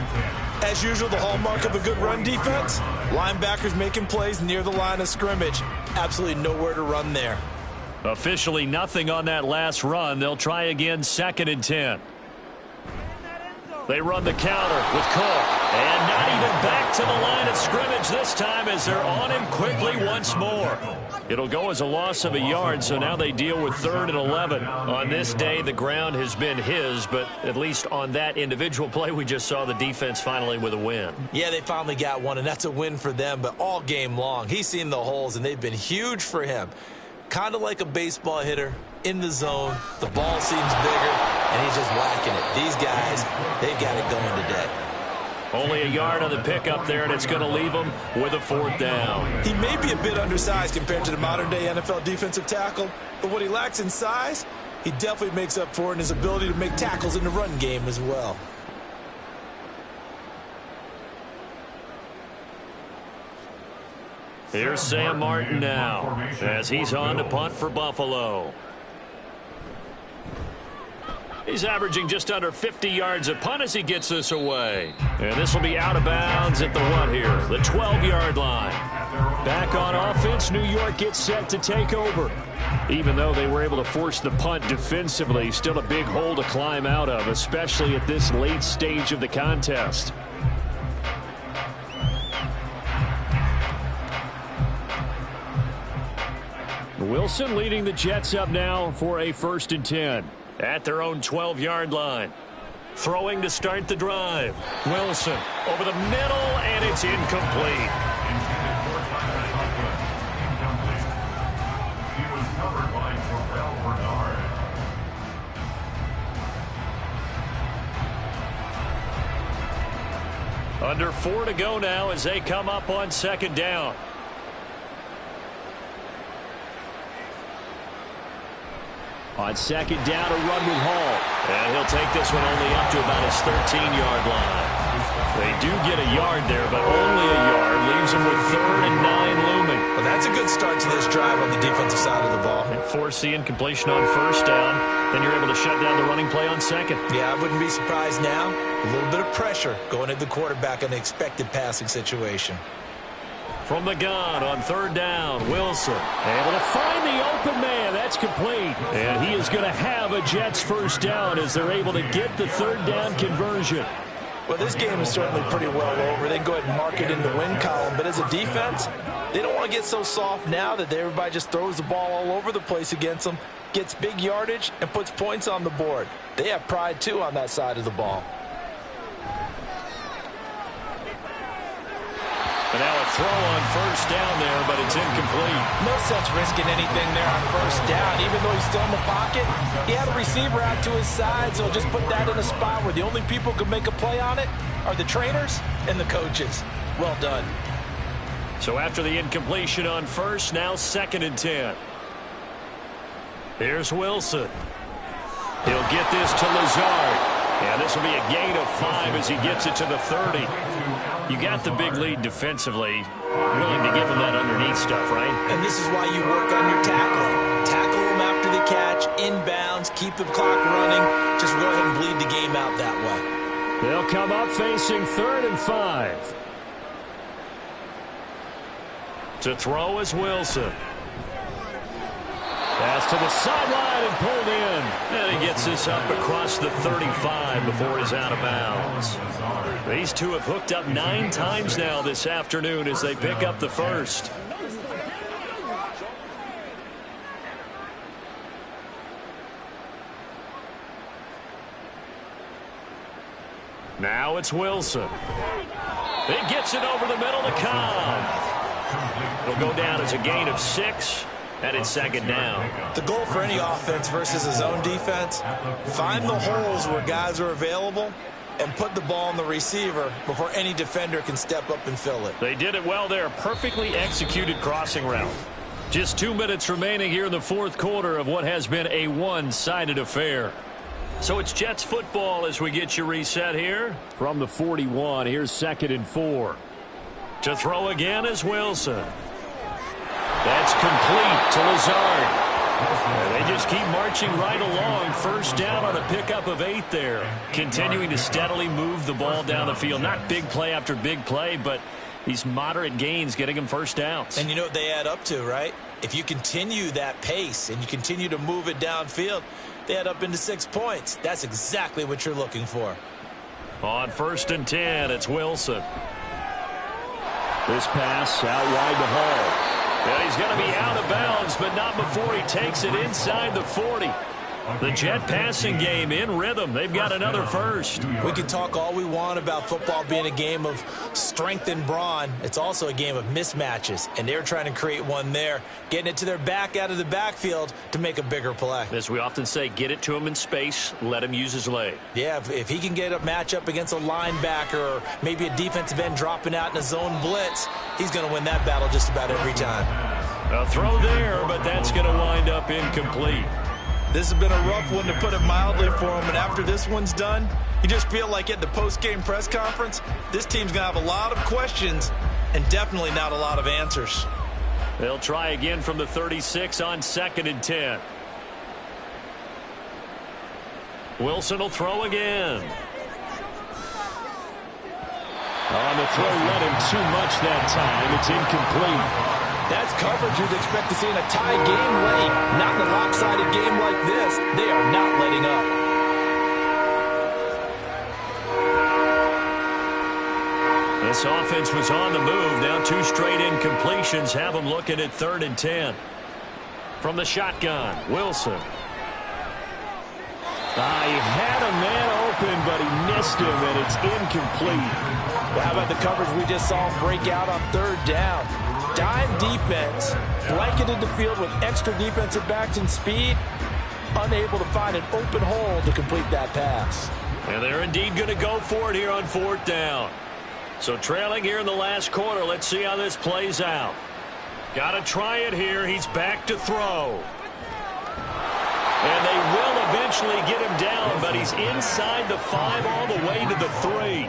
S1: As usual, the hallmark of a good run defense, linebackers making plays near the line of scrimmage. Absolutely nowhere to run there.
S6: Officially nothing on that last run. They'll try again 2nd and 10. They run the counter with Cook. And not even back to the line of scrimmage this time as they're on him quickly once more. It'll go as a loss of a yard, so now they deal with 3rd and 11. On this day, the ground has been his, but at least on that individual play, we just saw the defense finally with a win.
S4: Yeah, they finally got one, and that's a win for them, but all game long, he's seen the holes, and they've been huge for him. Kind of like a baseball hitter in the zone. The ball seems bigger, and he's just whacking it. These guys, they've got it going today.
S6: Only a yard on the pickup there, and it's going to leave them with a 4th down.
S1: He may be a bit undersized compared to the modern-day NFL defensive tackle, but what he lacks in size, he definitely makes up for in his ability to make tackles in the run game as well.
S6: Here's Sam Martin now as he's on to punt for Buffalo. He's averaging just under 50 yards a punt as he gets this away. And this will be out of bounds at the what here? The 12-yard line.
S3: Back on offense, New York gets set to take over. Even though they were able to force the punt defensively, still a big hole to climb out of, especially at this late stage of the contest. Wilson leading the Jets up now for a 1st and 10.
S6: At their own 12-yard line. Throwing to start the drive. Wilson over the middle, and it's incomplete.
S5: He was covered by Terrell Bernard.
S6: Under 4 to go now as they come up on 2nd down.
S3: On 2nd down, a run with Hall.
S6: And he'll take this one only up to about his 13-yard line. They do get a yard there, but only a yard. Leaves them with 3rd and 9 looming.
S4: Well, that's a good start to this drive on the defensive side of the ball.
S6: And force the incompletion on 1st down. Then you're able to shut down the running play on 2nd.
S4: Yeah, I wouldn't be surprised now. A little bit of pressure going at the quarterback in an expected passing situation.
S6: From the gun on 3rd down, Wilson.
S3: Able to find the open man. That's complete. And he is going to have a Jets 1st down as they're able to get the 3rd down conversion.
S4: Well, this game is certainly pretty well over. They can go ahead and mark it in the win column. But as a defense, they don't want to get so soft now that everybody just throws the ball all over the place against them, gets big yardage, and puts points on the board. They have pride, too, on that side of the ball.
S6: And now a throw on 1st down there, but it's incomplete.
S4: No sense risking anything there on 1st down. Even though he's still in the pocket, he had a receiver out to his side, so just put that in a spot where the only people who can make a play on it are the trainers and the coaches. Well done.
S6: So after the incompletion on 1st, now 2nd and 10. Here's Wilson.
S3: He'll get this to Lazard. And this will be a gain of 5 as he gets it to the 30. You got the big lead defensively. Willing to give him that underneath stuff, right?
S1: And this is why you work on your tackling. Tackle him after the catch, inbounds, keep the clock running. Just go ahead and bleed the game out that way.
S3: They'll come up facing 3rd and 5. To throw is Wilson. Pass to the sideline and pulled in. And he gets this up across the 35 before he's out of bounds. These two have hooked up 9 times now this afternoon as they pick up the first. Now it's Wilson. He gets it over the middle to Cobb. It'll go down as a gain of 6. And it's 2nd down.
S1: The goal for any offense versus a zone defense, find the holes where guys are available and put the ball on the receiver before any defender can step up and fill it.
S3: They did it well there. Perfectly executed crossing route. Just 2 minutes remaining here in the 4th quarter of what has been a one-sided affair. So it's Jets football as we get you reset here. From the 41, here's 2nd and 4. To throw again is Wilson. That's complete to Lazard. And they just keep marching right along. 1st down on a pickup of 8 there. Continuing to steadily move the ball down the field. Not big play after big play, but these moderate gains getting them 1st downs.
S1: And you know what they add up to, right? If you continue that pace and you continue to move it downfield, they add up into 6 points. That's exactly what you're looking for.
S3: On 1st and 10, it's Wilson. This pass out wide to Hall. And he's going to be out of bounds, but not before he takes it inside the 40. The Jet passing game in rhythm. They've got another first.
S1: We can talk all we want about football being a game of strength and brawn. It's also a game of mismatches, and they're trying to create one there, getting it to their back out of the backfield to make a bigger play.
S6: As we often say, get it to him in space, let him use his leg.
S1: Yeah, if he can get a matchup against a linebacker or maybe a defensive end dropping out in a zone blitz, he's going to win that battle just about every time.
S3: A throw there, but that's going to wind up incomplete.
S1: This has been a rough one, to put it mildly, for him. And after this one's done, you just feel like at the post-game press conference, this team's going to have a lot of questions and definitely not a lot of answers.
S3: They'll try again from the 36 on 2nd and 10. Wilson will throw again. On the throw, led him too much that time. It's incomplete.
S4: That's coverage you'd expect to see in a tie game late. Not in a lopsided game like this. They are not letting up.
S3: This offense was on the move. Now 2 straight incompletions have them looking at 3rd and 10. From the shotgun, Wilson. He had a man open, but he missed him, and it's incomplete.
S4: Well, how about the coverage we just saw him break out on 3rd down? Dime defense, blanketed the field with extra defensive backs and speed, unable to find an open hole to complete that pass.
S3: And they're indeed going to go for it here on 4th down. So trailing here in the last quarter, let's see how this plays out. Got to try it here. He's back to throw. And they will eventually get him down, but he's inside the 5 all the way to the 3.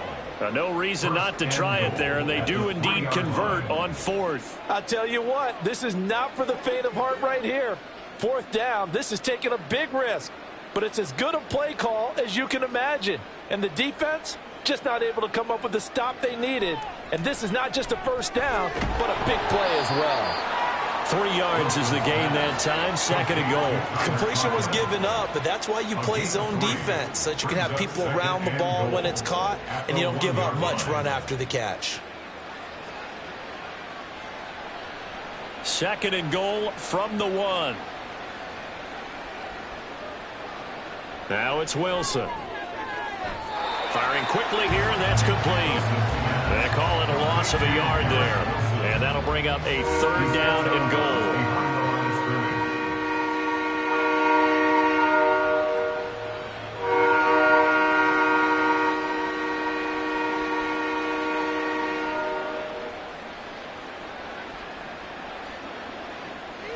S3: No reason not to try it there, and they do indeed convert on 4th.
S4: I'll tell you what, this is not for the faint of heart right here. 4th down, this is taking a big risk, but it's as good a play call as you can imagine. And the defense, just not able to come up with the stop they needed. And this is not just a 1st down, but a big play as well.
S3: 3 yards is the gain that time, 2nd and goal.
S1: Completion was given up, but that's why you play zone defense, so that you can have people around the ball when it's caught, and you don't give up much run after the catch.
S3: 2nd and goal from the 1. Now it's Wilson. Firing quickly here, and that's complete. They call it a loss of a yard there. And that'll bring up a 3rd down and goal.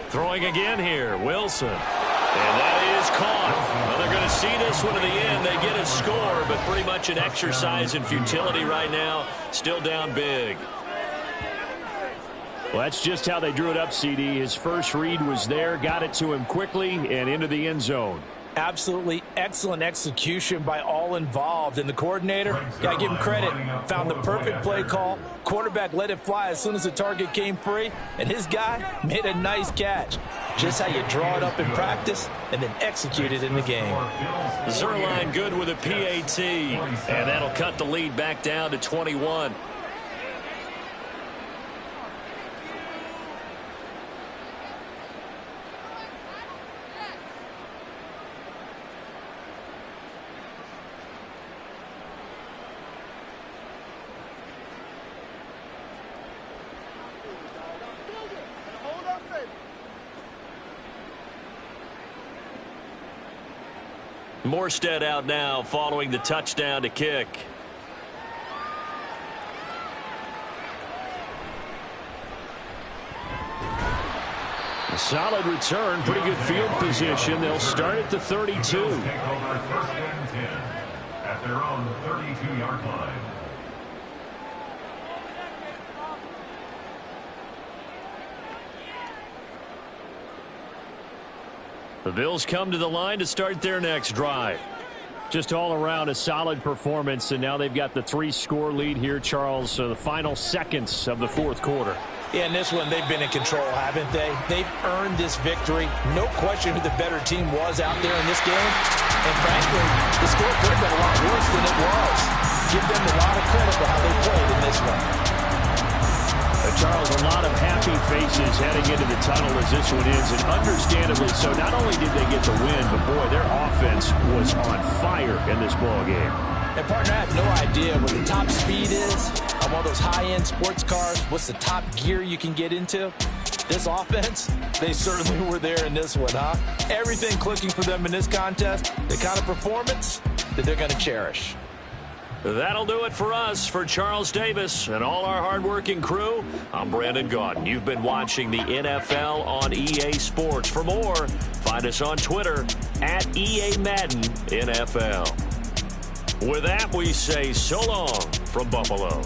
S3: Throwing again here, Wilson. And that is caught. Well, they're going to
S6: to see this one to the end. They get a score, but pretty much an exercise in futility right now. Still down big.
S3: Well, that's just how they drew it up, CD. His first read was there, got it to him quickly, and into the end zone.
S4: Absolutely excellent execution by all involved. And the coordinator, got to give him credit, found the perfect play call. Quarterback let it fly as soon as the target came free, and his guy made a nice catch. Just how you draw it up in practice and then execute it in the game.
S6: Zerline good with a PAT, and that'll cut the lead back down to 21. Morstead out now following the touchdown to kick.
S3: A solid return, pretty good field position. They'll start at the 32.
S5: Take over 1st and 10 at their own 32-yard line.
S6: The Bills come to the line to start their next drive.
S3: Just all around a solid performance, and now they've got the 3-score lead here, Charles. So the final seconds of the 4th quarter.
S4: Yeah, in this one, they've been in control, haven't they? They've earned this victory. No question who the better team was out there in this game. And frankly, the score could have been a lot worse than it was. Give them a lot of credit for how they played in this one.
S3: Charles, a lot of happy faces heading into the tunnel as this one ends, and understandably so. Not only did they get the win, but boy, their offense was on fire in this ball game.
S4: And partner, I have no idea what the top speed is on one of those high-end sports cars. What's the top gear you can get into? This offense, they certainly were there in this one, huh? Everything clicking for them in this contest, the kind of performance that they're going to cherish.
S6: That'll do it for us. For Charles Davis and all our hardworking crew, I'm Brandon Gaudin. You've been watching the NFL on EA Sports. For more, find us on Twitter at EA Madden NFL. With that, we say so long from Buffalo.